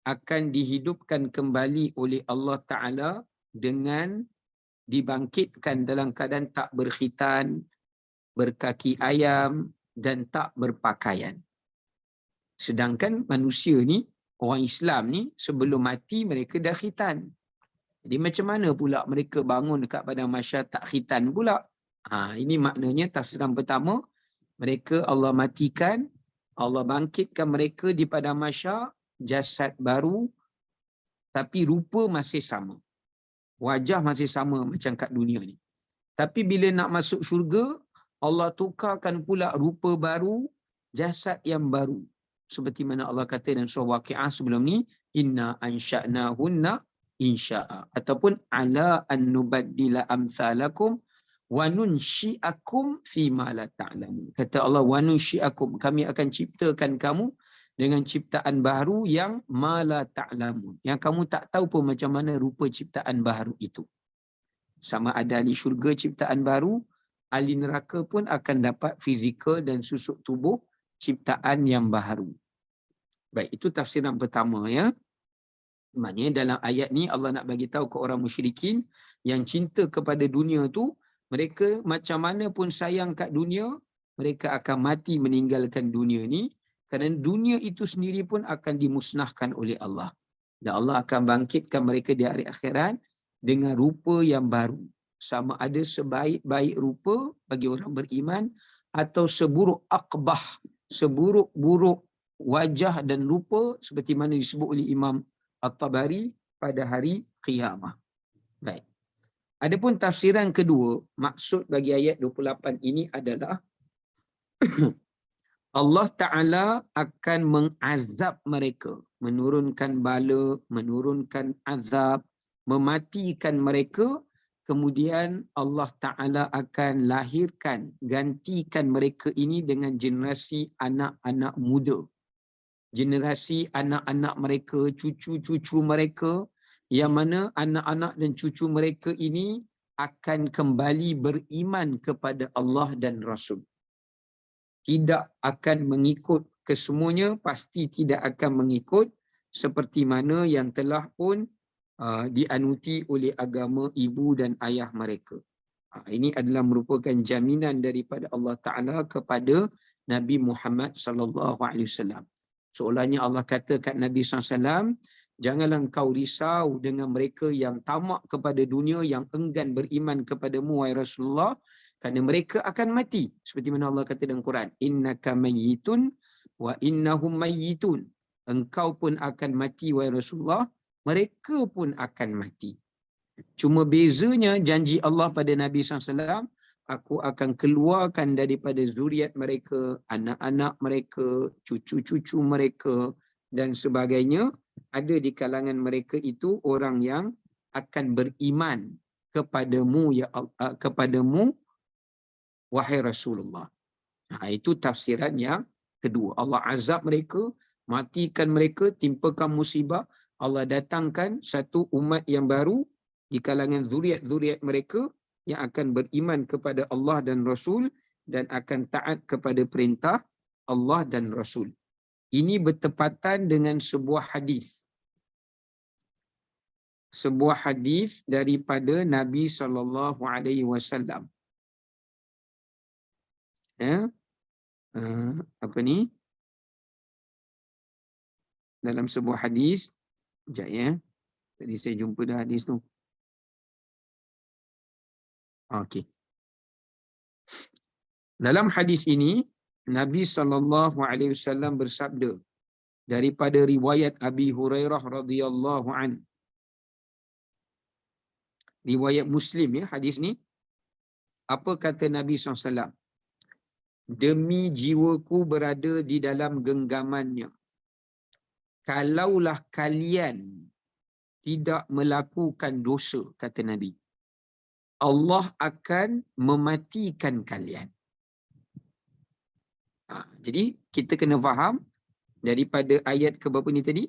akan dihidupkan kembali oleh Allah Ta'ala dengan dibangkitkan dalam keadaan tak berkhitan, berkaki ayam dan tak berpakaian. Sedangkan manusia ni, orang Islam ni, sebelum mati mereka dah khitan. Jadi macam mana pula mereka bangun dekat padang mahsyar tak khitan pula? Ini maknanya tafsiran pertama, mereka Allah matikan, Allah bangkitkan mereka di padang mahsyar, jasad baru, tapi rupa masih sama. Wajah masih sama macam kat dunia ni. Tapi bila nak masuk syurga, Allah tukarkan pula rupa baru, jasad yang baru. Seperti mana Allah kata dalam surah Waqi'ah sebelum ni, inna ansha'nahunna insya'a. Ataupun ala an nubaddila amsalakum wa nunsyi'akum fima la ta'lamun. Kata Allah, wa nunsyi'akum, kami akan ciptakan kamu dengan ciptaan baru yang ma la ta'lamun. Yang kamu tak tahu pun macam mana rupa ciptaan baru itu. Sama ada ahli syurga ciptaan baru, ahli neraka pun akan dapat fizikal dan susuk tubuh ciptaan yang baru. Baik, itu tafsiran pertama ya. Maknanya dalam ayat ni Allah nak bagi tahu ke orang musyrikin yang cinta kepada dunia tu, mereka macam mana pun sayang kat dunia, mereka akan mati meninggalkan dunia ni, kerana dunia itu sendiri pun akan dimusnahkan oleh Allah. Dan Allah akan bangkitkan mereka di hari akhirat dengan rupa yang baru. Sama ada sebaik-baik rupa bagi orang beriman atau seburuk aqbah, seburuk-buruk wajah dan rupa seperti mana disebut oleh Imam At-Tabari pada hari qiyamah. Baik. Adapun tafsiran kedua, maksud bagi ayat 28 ini adalah Allah Ta'ala akan mengazab mereka, menurunkan bala, menurunkan azab, mematikan mereka, kemudian Allah Ta'ala akan lahirkan, gantikan mereka ini dengan generasi anak-anak muda. Generasi anak-anak mereka, cucu-cucu mereka, yang mana anak-anak dan cucu mereka ini akan kembali beriman kepada Allah dan Rasul. Tidak akan mengikut kesemuanya, pasti tidak akan mengikut seperti mana yang telah pun dianuti oleh agama ibu dan ayah mereka. Ini adalah merupakan jaminan daripada Allah Ta'ala kepada Nabi Muhammad SAW. Seolahnya Allah kata kat Nabi SAW, janganlah engkau risau dengan mereka yang tamak kepada dunia, yang enggan beriman kepadamu, wahai Rasulullah, kerana mereka akan mati. Seperti mana Allah kata dalam Quran, innaka mayyitun wa innahum mayyitun. Engkau pun akan mati, wahai Rasulullah, mereka pun akan mati. Cuma bezanya janji Allah pada Nabi SAW, aku akan keluarkan daripada zuriat mereka, anak-anak mereka, cucu-cucu mereka dan sebagainya. Ada di kalangan mereka itu orang yang akan beriman kepadamu, kepadamu, wahai Rasulullah. Itu tafsiran yang kedua. Allah azab mereka, matikan mereka, timpakan musibah. Allah datangkan satu umat yang baru di kalangan zuriat-zuriat mereka yang akan beriman kepada Allah dan Rasul dan akan taat kepada perintah Allah dan Rasul. Ini bertepatan dengan sebuah hadis. Sebuah hadis daripada Nabi SAW. Apa ni? Dalam sebuah hadis, sekejap ya. Tadi saya jumpa dah hadis tu. Okey. Dalam hadis ini, Nabi SAW bersabda, daripada riwayat Abi Hurairah radhiyallahu an. Riwayat Muslim ya hadis ni. Apa kata Nabi SAW? Demi jiwaku berada di dalam genggamannya. Kalaulah kalian tidak melakukan dosa, kata Nabi, Allah akan mematikan kalian. Jadi kita kena faham daripada ayat ke berapa ni tadi?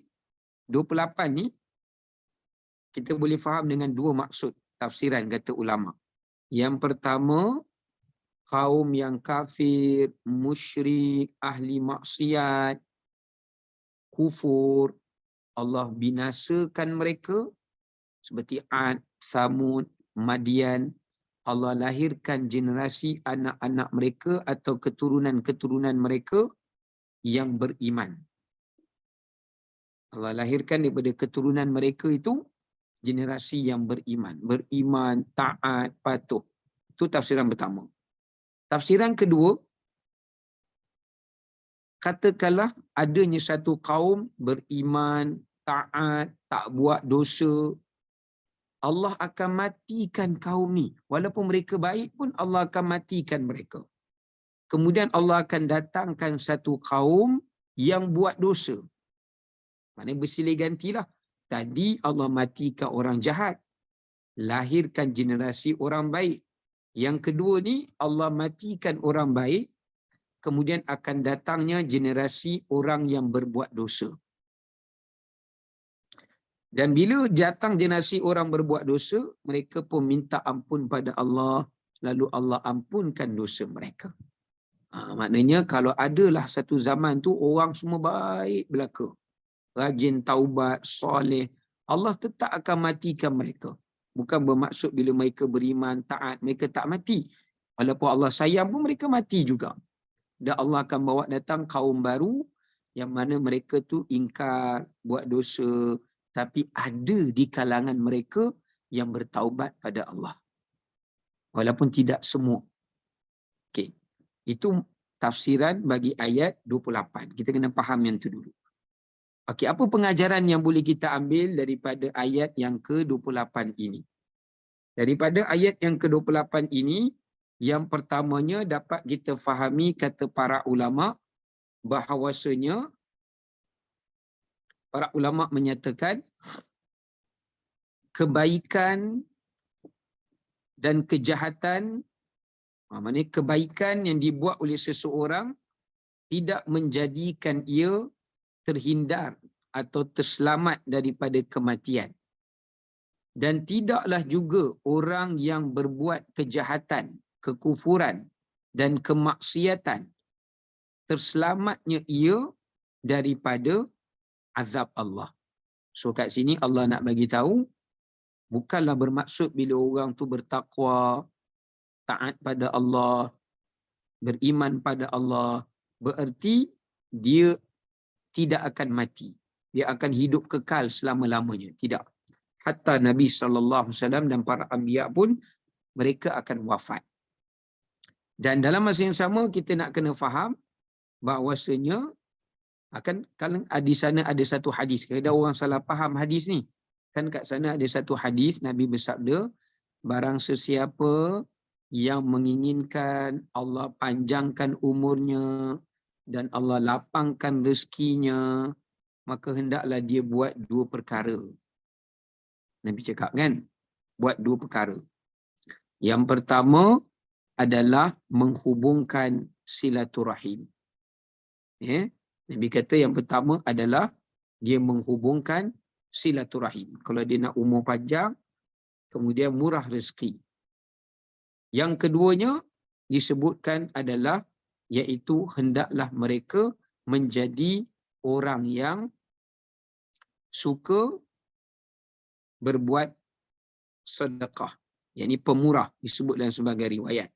28 ni, kita boleh faham dengan dua maksud tafsiran kata ulama. Yang pertama, kaum yang kafir, musyrik, ahli maksiat, kufur, Allah binasakan mereka seperti Ad, Thamud, Madian. Allah lahirkan generasi anak-anak mereka atau keturunan-keturunan mereka yang beriman. Allah lahirkan daripada keturunan mereka itu generasi yang beriman. Beriman, taat, patuh. Itu tafsiran pertama. Tafsiran kedua, katakanlah adanya satu kaum beriman, taat, tak buat dosa, Allah akan matikan kaum ni. Walaupun mereka baik pun Allah akan matikan mereka. Kemudian Allah akan datangkan satu kaum yang buat dosa. Maknanya bersilih gantilah. Tadi Allah matikan orang jahat, lahirkan generasi orang baik. Yang kedua ni Allah matikan orang baik, kemudian akan datangnya generasi orang yang berbuat dosa. Dan bila datang generasi orang berbuat dosa, mereka pun minta ampun pada Allah, lalu Allah ampunkan dosa mereka. Maknanya kalau adalah satu zaman tu orang semua baik belaka, rajin taubat, soleh, Allah tetap akan matikan mereka. Bukan bermaksud bila mereka beriman, taat, mereka tak mati. Walaupun Allah sayang pun mereka mati juga. Dan Allah akan bawa datang kaum baru yang mana mereka tu ingkar, buat dosa, tapi ada di kalangan mereka yang bertaubat pada Allah. Walaupun tidak semua. Okey. Itu tafsiran bagi ayat 28. Kita kena faham yang tu dulu. Okey, apa pengajaran yang boleh kita ambil daripada ayat yang ke-28 ini? Daripada ayat yang ke-28 ini, yang pertamanya dapat kita fahami kata para ulama bahawasanya para ulama menyatakan kebaikan dan kejahatan, maknanya kebaikan yang dibuat oleh seseorang tidak menjadikan ia terhindar atau terselamat daripada kematian. Dan tidaklah juga orang yang berbuat kejahatan, kekufuran dan kemaksiatan terselamatnya ia daripada azab Allah. So kat sini Allah nak bagi tahu, bukanlah bermaksud bila orang tu bertakwa, taat pada Allah, beriman pada Allah, bererti dia tidak akan mati. Dia akan hidup kekal selama-lamanya. Tidak. Hatta Nabi SAW dan para anbiya pun mereka akan wafat. Dan dalam masa yang sama kita nak kena faham bahawasanya akan kalau di sana ada satu hadis. Kalau ada orang salah faham hadis ni, kan kat sana ada satu hadis Nabi bersabda, barang sesiapa yang menginginkan Allah panjangkan umurnya dan Allah lapangkan rezekinya, maka hendaklah dia buat dua perkara. Nabi cakap kan, buat dua perkara. Yang pertama adalah menghubungkan silaturahim. Ya, Nabi kata yang pertama adalah dia menghubungkan silaturahim. Kalau dia nak umur panjang, kemudian murah rezeki. Yang keduanya disebutkan adalah iaitu hendaklah mereka menjadi orang yang suka berbuat sedekah. Yakni pemurah disebut dalam sebagai riwayat.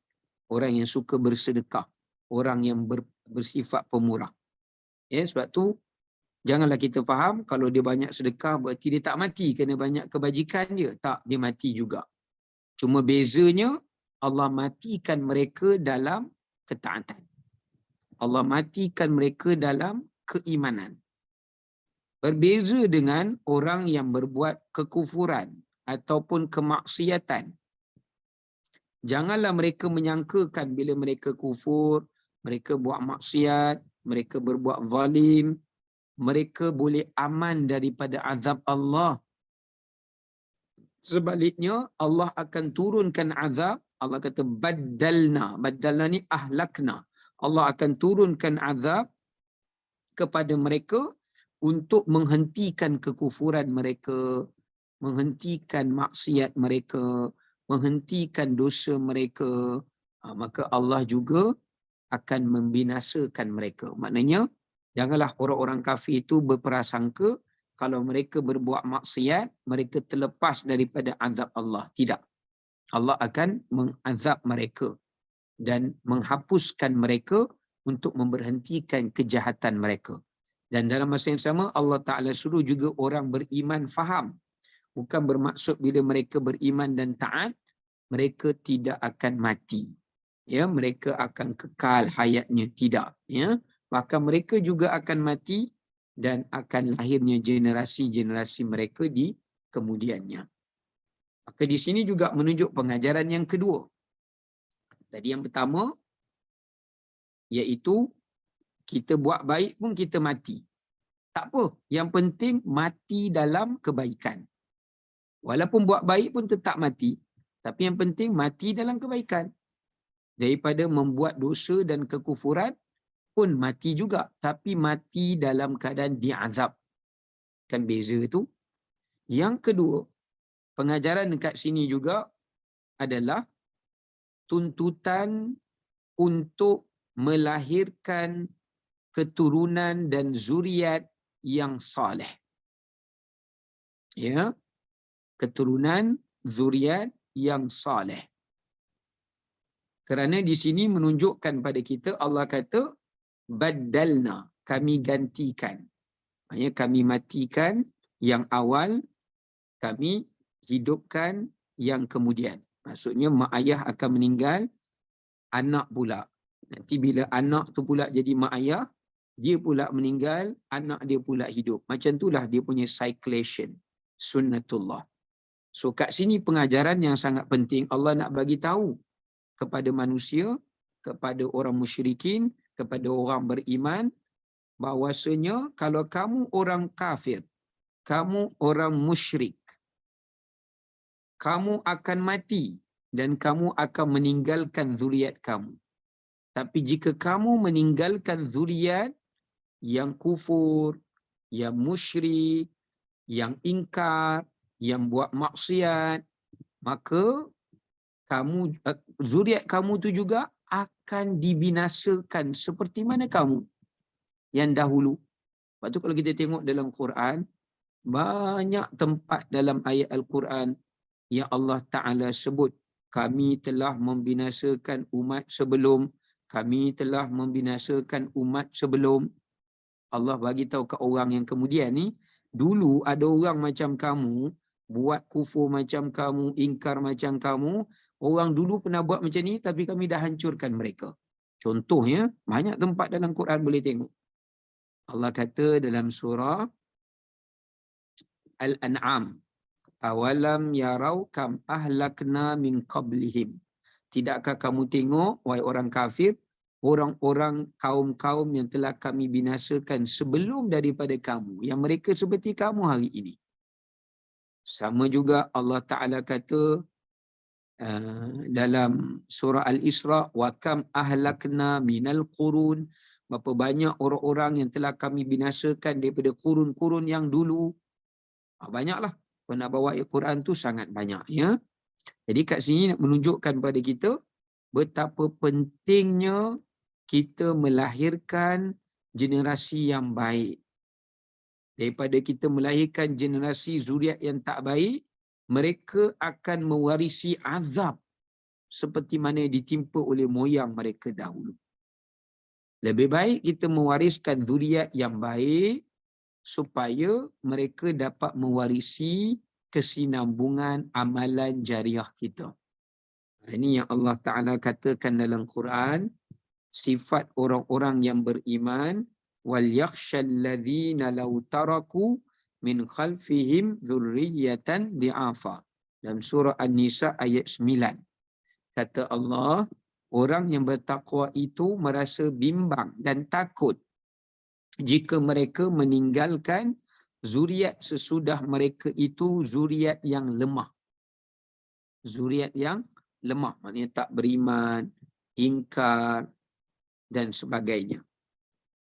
Orang yang suka bersedekah. Orang yang bersifat pemurah. Ya, sebab tu janganlah kita faham kalau dia banyak sedekah berarti dia tak mati kerana banyak kebajikan dia. Tak, dia mati juga. Cuma bezanya Allah matikan mereka dalam ketaatan. Allah matikan mereka dalam keimanan. Berbeza dengan orang yang berbuat kekufuran ataupun kemaksiatan. Janganlah mereka menyangkakan bila mereka kufur, mereka buat maksiat, mereka berbuat zalim, mereka boleh aman daripada azab Allah. Sebaliknya, Allah akan turunkan azab. Allah kata baddalna. Baddalna ni ahlakna. Allah akan turunkan azab kepada mereka untuk menghentikan kekufuran mereka, menghentikan maksiat mereka, menghentikan dosa mereka. Maka Allah juga akan membinasakan mereka. Maknanya, janganlah orang-orang kafir itu berprasangka kalau mereka berbuat maksiat, mereka terlepas daripada azab Allah. Tidak. Allah akan mengazab mereka dan menghapuskan mereka untuk memberhentikan kejahatan mereka. Dan dalam masa yang sama, Allah Ta'ala suruh juga orang beriman faham. Bukan bermaksud bila mereka beriman dan taat, mereka tidak akan mati. Ya, mereka akan kekal hayatnya. Tidak. Ya, bahkan mereka juga akan mati dan akan lahirnya generasi-generasi mereka di kemudiannya. Maka di sini juga menunjuk pengajaran yang kedua. Tadi yang pertama, iaitu kita buat baik pun kita mati. Tak apa, yang penting mati dalam kebaikan. Walaupun buat baik pun tetap mati, tapi yang penting mati dalam kebaikan. Daripada membuat dosa dan kekufuran pun mati juga, tapi mati dalam keadaan diazab. Kan beza tu. Yang kedua, pengajaran dekat sini juga adalah tuntutan untuk melahirkan keturunan dan zuriat yang saleh. Ya, keturunan zuriat yang saleh. Kerana di sini menunjukkan pada kita, Allah kata baddalna, kami gantikan. Maksudnya kami matikan yang awal, kami hidupkan yang kemudian. Maksudnya mak ayah akan meninggal, anak pula. Nanti bila anak tu pula jadi mak ayah, dia pula meninggal, anak dia pula hidup. Macam itulah dia punya cyclation, sunnatullah. So kat sini pengajaran yang sangat penting, Allah nak bagi tahu kepada manusia, kepada orang musyrikin, kepada orang beriman, bahawasanya kalau kamu orang kafir, kamu orang musyrik, kamu akan mati dan kamu akan meninggalkan zuriat kamu. Tapi jika kamu meninggalkan zuriat yang kufur, yang musyrik, yang ingkar, yang buat maksiat, maka kamu, zuriat kamu tu juga akan dibinasakan seperti mana kamu yang dahulu. Lepas tu kalau kita tengok dalam Quran, banyak tempat dalam ayat Al-Quran yang Allah Ta'ala sebut, kami telah membinasakan umat sebelum, kami telah membinasakan umat sebelum. Allah bagi tahu ke orang yang kemudian ni, dulu ada orang macam kamu, buat kufur macam kamu, ingkar macam kamu, orang dulu pernah buat macam ni, tapi kami dah hancurkan mereka. Contohnya, banyak tempat dalam Quran boleh tengok. Allah kata dalam surah Al-An'am, awalam yarau kam ahlakna min qablihim. Tidakkah kamu tengok, wahai orang kafir, orang-orang kaum-kaum yang telah kami binasakan sebelum daripada kamu, yang mereka seperti kamu hari ini. Sama juga Allah Ta'ala kata dalam surah Al-Isra, wa kam ahlakna minal qurun, berapa banyak orang-orang yang telah kami binasakan daripada kurun-kurun yang dulu. Banyaklah. Kalau nak bawa ayat Quran tu sangat banyak. Ya. Jadi kat sini nak menunjukkan pada kita betapa pentingnya kita melahirkan generasi yang baik. Daripada kita melahirkan generasi zuriat yang tak baik, mereka akan mewarisi azab seperti mana yang ditimpa oleh moyang mereka dahulu. Lebih baik kita mewariskan zuriat yang baik supaya mereka dapat mewarisi kesinambungan amalan jariah kita. Ini yang Allah Ta'ala katakan dalam Quran, sifat orang-orang yang beriman, wal yakhshal ladzina law taraku min khalfihim dhurriyatan di'afa. Dalam surah An-Nisa ayat 9. Kata Allah, orang yang bertakwa itu merasa bimbang dan takut jika mereka meninggalkan zuriat sesudah mereka itu zuriat yang lemah. Zuriat yang lemah, maknanya tak beriman, ingkar dan sebagainya.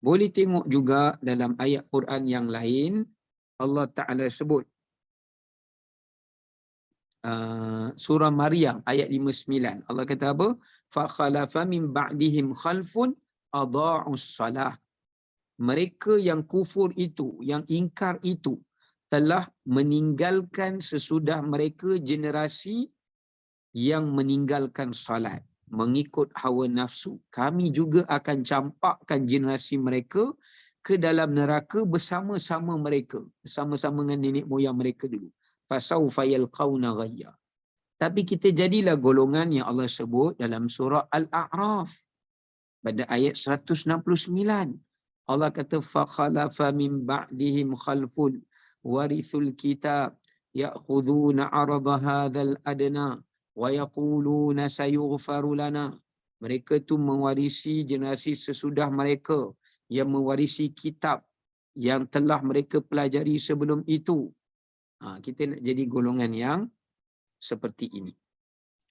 Boleh tengok juga dalam ayat Quran yang lain, Allah Ta'ala sebut surah Maryam ayat 59. Allah kata apa? فَخَلَفَ مِنْ بَعْدِهِمْ خَلْفٌ أَضَاعُوا الصَّلَاةَ. Mereka yang kufur itu, yang ingkar itu, telah meninggalkan sesudah mereka generasi yang meninggalkan salat, mengikut hawa nafsu. Kami juga akan campakkan generasi mereka ke dalam neraka bersama-sama mereka, bersama-sama dengan nenek moyang mereka dulu. Fasawfa yalqawna ghayya. Tapi kita jadilah golongan yang Allah sebut dalam surah Al-A'raf pada ayat 169. Allah kata fakhalafa min ba'dihim khalfun warithul kitab ya'khuduna 'arada hadzal adna wa yaquluna sayughfaru lana. Mereka tu mewarisi generasi sesudah mereka yang mewarisi kitab yang telah mereka pelajari sebelum itu. Kita nak jadi golongan yang seperti ini.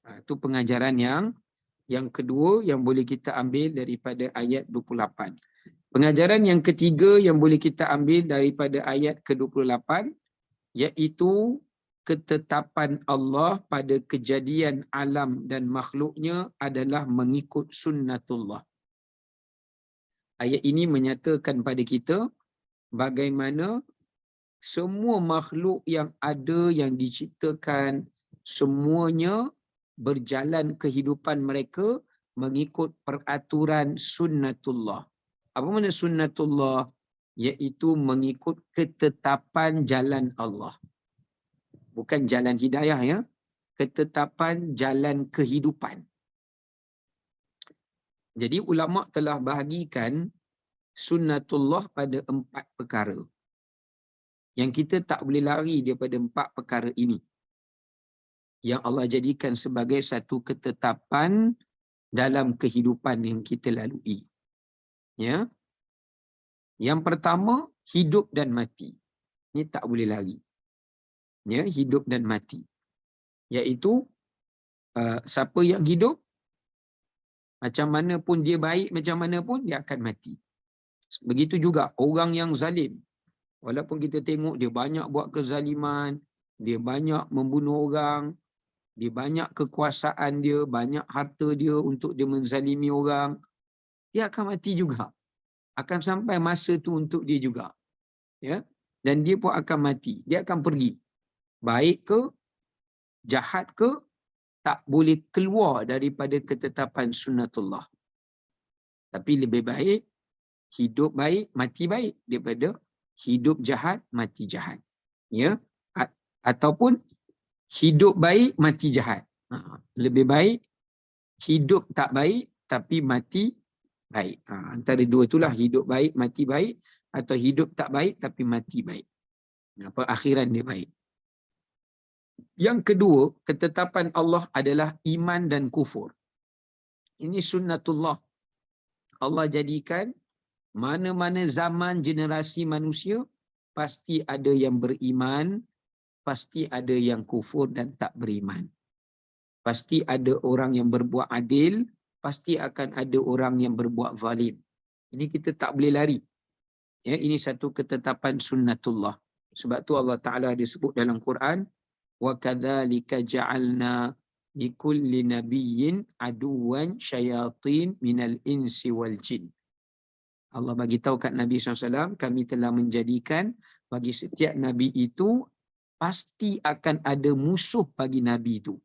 Itu pengajaran yang kedua yang boleh kita ambil daripada ayat 28. Pengajaran yang ketiga yang boleh kita ambil daripada ayat ke-28 iaitu ketetapan Allah pada kejadian alam dan makhluknya adalah mengikut sunnatullah. Ayat ini menyatakan pada kita bagaimana semua makhluk yang ada yang diciptakan semuanya berjalan kehidupan mereka mengikut peraturan sunnatullah. Apa makna sunnatullah? Iaitu mengikut ketetapan jalan Allah. Bukan jalan hidayah ya. Ketetapan jalan kehidupan. Jadi ulama telah bahagikan sunnatullah pada 4 perkara. Yang kita tak boleh lari daripada 4 perkara ini. Yang Allah jadikan sebagai satu ketetapan dalam kehidupan yang kita lalui. Ya. Yang pertama, hidup dan mati. Ini tak boleh lari. Ya, hidup dan mati. Iaitu siapa yang hidup, macam mana pun dia baik, macam mana pun dia akan mati. Begitu juga orang yang zalim. Walaupun kita tengok dia banyak buat kezaliman, dia banyak membunuh orang, dia banyak kekuasaan dia, banyak harta dia untuk dia menzalimi orang, dia akan mati juga. Akan sampai masa tu untuk dia juga. Ya? Dan dia pun akan mati. Dia akan pergi. Baik ke, jahat ke, tak boleh keluar daripada ketetapan sunnatullah. Tapi lebih baik hidup baik, mati baik daripada hidup jahat, mati jahat. Ya? Ataupun hidup baik, mati jahat. Lebih baik hidup tak baik tapi mati baik. Antara dua itulah, hidup baik, mati baik, atau hidup tak baik tapi mati baik. Apa akhiran dia baik. Yang kedua, ketetapan Allah adalah iman dan kufur. Ini sunnatullah. Allah jadikan mana-mana zaman generasi manusia pasti ada yang beriman, pasti ada yang kufur dan tak beriman. Pasti ada orang yang berbuat adil, pasti akan ada orang yang berbuat zalim. Ini kita tak boleh lari. Ya, ini satu ketetapan sunnatullah. Sebab tu Allah Ta'ala disebut dalam Quran, وَكَذَلِكَ جَعَلْنَا لِكُلِّ نَبِيٍّ عَدُوًّا شَيَاطِينَ مِنَ الْإِنسِ وَالْجِنِّ. Allah bagi tahu kat Nabi SAW, kami telah menjadikan bagi setiap Nabi itu pasti akan ada musuh bagi Nabi itu.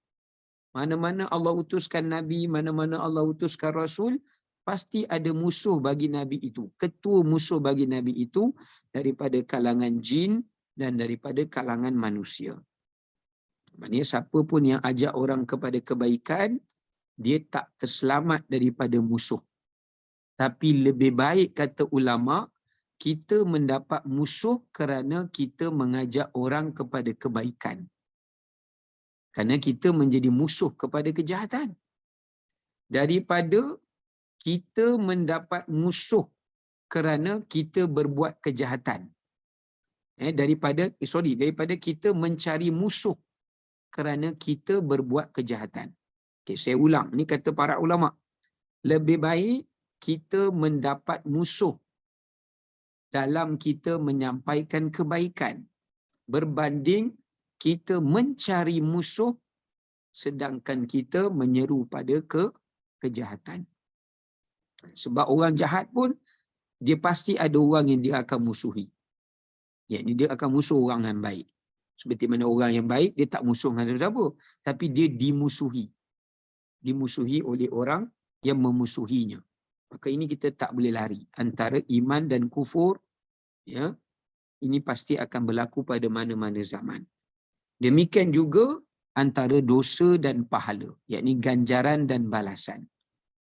Mana-mana Allah utuskan Nabi, mana-mana Allah utuskan Rasul, pasti ada musuh bagi Nabi itu. Ketua musuh bagi Nabi itu daripada kalangan jin dan daripada kalangan manusia. Maksudnya siapa pun yang ajak orang kepada kebaikan, dia tak terselamat daripada musuh. Tapi lebih baik kata ulama, kita mendapat musuh kerana kita mengajak orang kepada kebaikan. Kerana kita menjadi musuh kepada kejahatan. Daripada kita mendapat musuh kerana kita berbuat kejahatan. Daripada kita mencari musuh kerana kita berbuat kejahatan. Okay, saya ulang, ni kata para ulama. Lebih baik kita mendapat musuh dalam kita menyampaikan kebaikan berbanding kita mencari musuh sedangkan kita menyeru pada kejahatan. Sebab orang jahat pun dia pasti ada orang yang dia akan musuhi. Yakni dia akan musuh orang yang baik. Seperti mana orang yang baik dia tak musuh dengan siapa, tapi dia dimusuhi. Dimusuhi oleh orang yang memusuhinya. Maka ini kita tak boleh lari antara iman dan kufur. Ya, ini pasti akan berlaku pada mana-mana zaman. Demikian juga antara dosa dan pahala, yakni ganjaran dan balasan.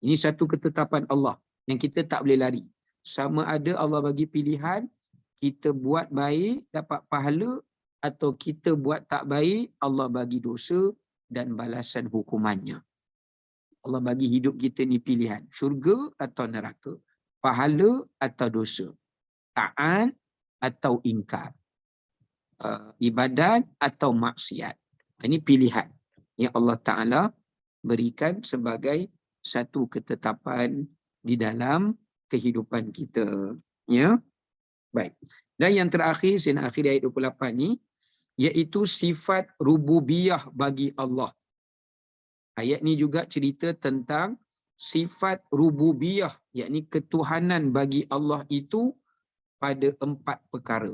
Ini satu ketetapan Allah yang kita tak boleh lari. Sama ada Allah bagi pilihan, kita buat baik dapat pahala, atau kita buat tak baik, Allah bagi dosa dan balasan hukumannya. Allah bagi hidup kita ni pilihan, syurga atau neraka, pahala atau dosa, taat atau ingkar, ibadat atau maksiat. Ini pilihan yang Allah Ta'ala berikan sebagai satu ketetapan di dalam kehidupan kita. Ya, baik. Dan yang terakhir, saya nak akhiri ayat 28 ni, iaitu sifat rububiyah bagi Allah. Ayat ni juga cerita tentang sifat rububiyah, yakni ketuhanan bagi Allah itu pada 4 perkara.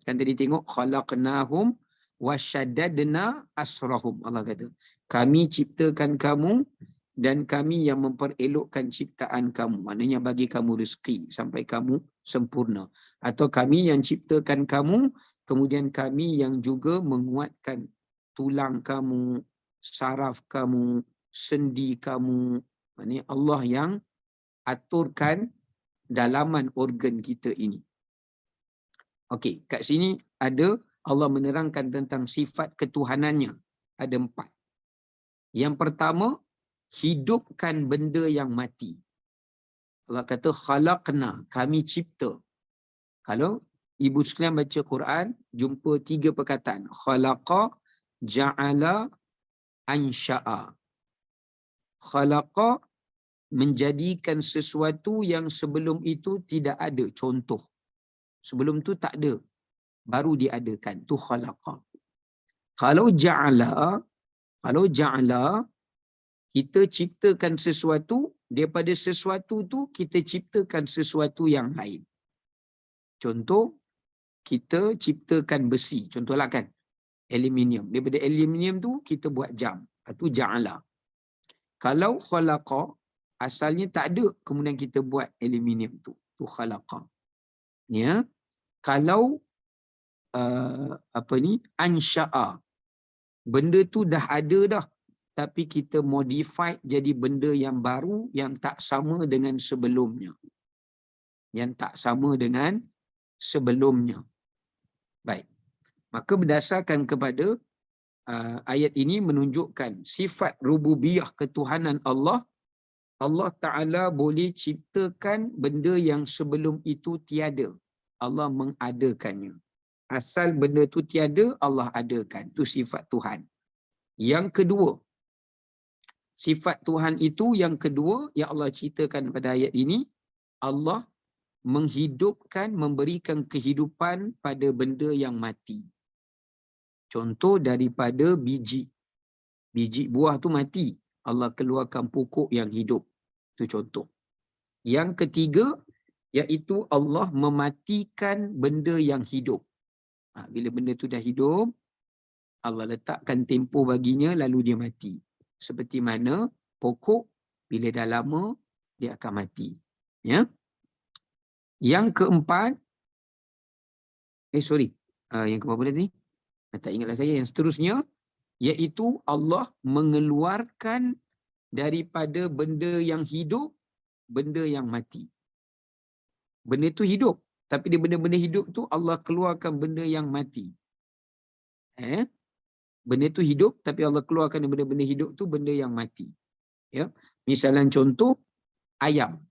Kan tadi tengok khalaqnahum wasyaddadna asrahum. Allah kata, kami ciptakan kamu dan kami yang memperelokkan ciptaan kamu. Maknanya bagi kamu rezeki sampai kamu sempurna. Atau kami yang ciptakan kamu, kemudian kami yang juga menguatkan tulang kamu, saraf kamu, sendi kamu. Maknanya Allah yang aturkan dalaman organ kita ini. Okey, kat sini ada Allah menerangkan tentang sifat ketuhanannya. Ada 4. Yang pertama, hidupkan benda yang mati. Allah kata khalaqna, kami cipta. Kalau ibu sekalian baca Quran, jumpa 3 perkataan. Khalaqa, ja'ala, ansha'a. Khalaqa, menjadikan sesuatu yang sebelum itu tidak ada. Contoh, sebelum tu tak ada, baru diadakan. Tu khalaqa. Kalau ja'ala, kita ciptakan sesuatu, daripada sesuatu tu kita ciptakan sesuatu yang lain. Contoh, kita ciptakan besi, contohlah kan, aluminium. Daripada aluminium tu kita buat jam. Itu ja'ala. Kalau khalaqa, asalnya tak ada, kemudian kita buat aluminium tu. Tu khalaqa. Ya. Kalau ansha'a, benda tu dah ada dah, tapi kita modify jadi benda yang baru yang tak sama dengan sebelumnya. Yang tak sama dengan sebelumnya. Baik. Maka berdasarkan kepada ayat ini menunjukkan sifat rububiyah ketuhanan Allah. Allah Ta'ala boleh ciptakan benda yang sebelum itu tiada. Allah mengadakannya. Asal benda tu tiada, Allah adakan. Itu sifat Tuhan. Yang kedua, sifat Tuhan itu yang kedua yang Allah ceritakan pada ayat ini, Allah menghidupkan, memberikan kehidupan pada benda yang mati. Contoh daripada biji. Biji buah tu mati, Allah keluarkan pokok yang hidup. Itu contoh. Yang ketiga, iaitu Allah mematikan benda yang hidup. Bila benda tu dah hidup, Allah letakkan tempoh baginya, lalu dia mati. Seperti mana pokok, bila dah lama, dia akan mati. Ya. Yang keempat, yang keberapa tadi? Tak ingatlah saya. Yang seterusnya, iaitu Allah mengeluarkan daripada benda yang hidup, benda yang mati. Benda tu hidup, Tapi dia benda-benda hidup tu Allah keluarkan benda yang mati. Benda tu hidup tapi Allah keluarkan benda-benda hidup tu benda yang mati. Ya. Misalnya contoh ayam.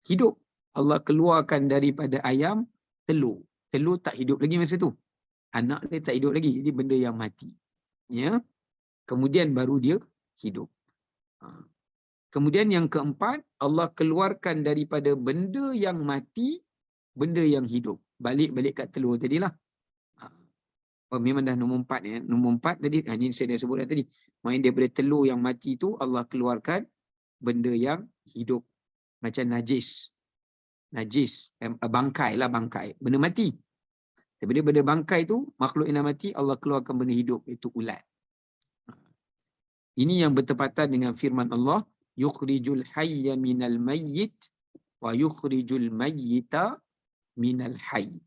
Hidup. Allah keluarkan daripada ayam telur. Telur tak hidup lagi masa tu. Anak dia tak hidup lagi. Jadi benda yang mati. Ya. Kemudian baru dia hidup. Kemudian yang keempat, Allah keluarkan daripada benda yang mati, benda yang hidup. Balik kat telur tadilah. Oh, memang dah nombor 4 ya. Nombor 4 tadi, ini saya dah sebut dah tadi. Main daripada telur yang mati tu, Allah keluarkan benda yang hidup. Macam najis. Najis. Bangkai lah, bangkai. Benda mati. Daripada benda bangkai tu, makhluk yang mati, Allah keluarkan benda hidup, iaitu ulat. Ini yang bertepatan dengan firman Allah, yukhrijul hayya minal mayyit wa yukhrijul mayyita minal hayy.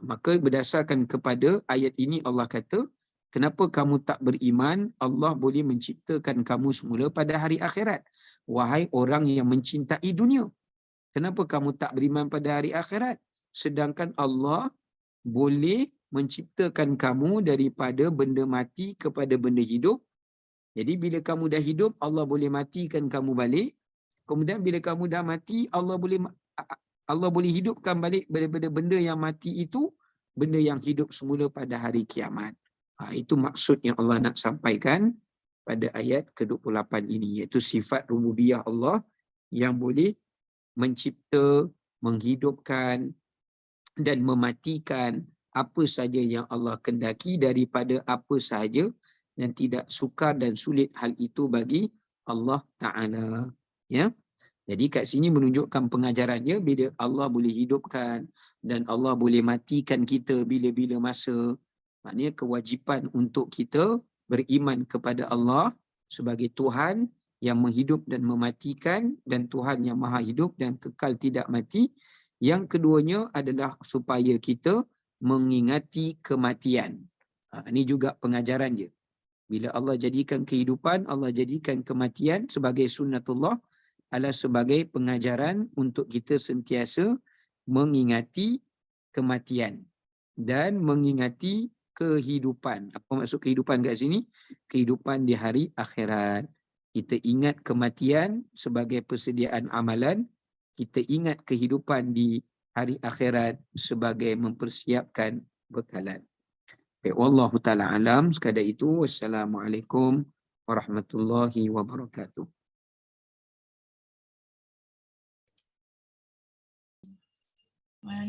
Maka berdasarkan kepada ayat ini Allah kata, kenapa kamu tak beriman? Allah boleh menciptakan kamu semula pada hari akhirat. Wahai orang yang mencintai dunia, kenapa kamu tak beriman pada hari akhirat? Sedangkan Allah boleh menciptakan kamu daripada benda mati kepada benda hidup. Jadi bila kamu dah hidup, Allah boleh matikan kamu balik. Kemudian bila kamu dah mati, Allah boleh hidupkan balik daripada benda yang mati itu, benda yang hidup semula pada hari kiamat. Itu maksud yang Allah nak sampaikan pada ayat ke-28 ini, iaitu sifat rububiyah Allah yang boleh mencipta, menghidupkan dan mematikan apa sahaja yang Allah kendaki daripada apa sahaja, dan tidak sukar dan sulit hal itu bagi Allah Ta'ala. Ya. Jadi kat sini menunjukkan pengajarannya bila Allah boleh hidupkan dan Allah boleh matikan kita bila-bila masa. Maknanya kewajipan untuk kita beriman kepada Allah sebagai Tuhan yang menghidup dan mematikan, dan Tuhan yang maha hidup dan kekal tidak mati. Yang keduanya adalah supaya kita mengingati kematian. Ini juga pengajaran dia. Bila Allah jadikan kehidupan, Allah jadikan kematian sebagai sunnatullah, adalah sebagai pengajaran untuk kita sentiasa mengingati kematian dan mengingati kehidupan. Apa maksud kehidupan kat sini? Kehidupan di hari akhirat. Kita ingat kematian sebagai persediaan amalan, kita ingat kehidupan di hari akhirat sebagai mempersiapkan bekalan. Baik, wallahu ta'ala alam. Sekadar itu, wassalamualaikum warahmatullahi wabarakatuh.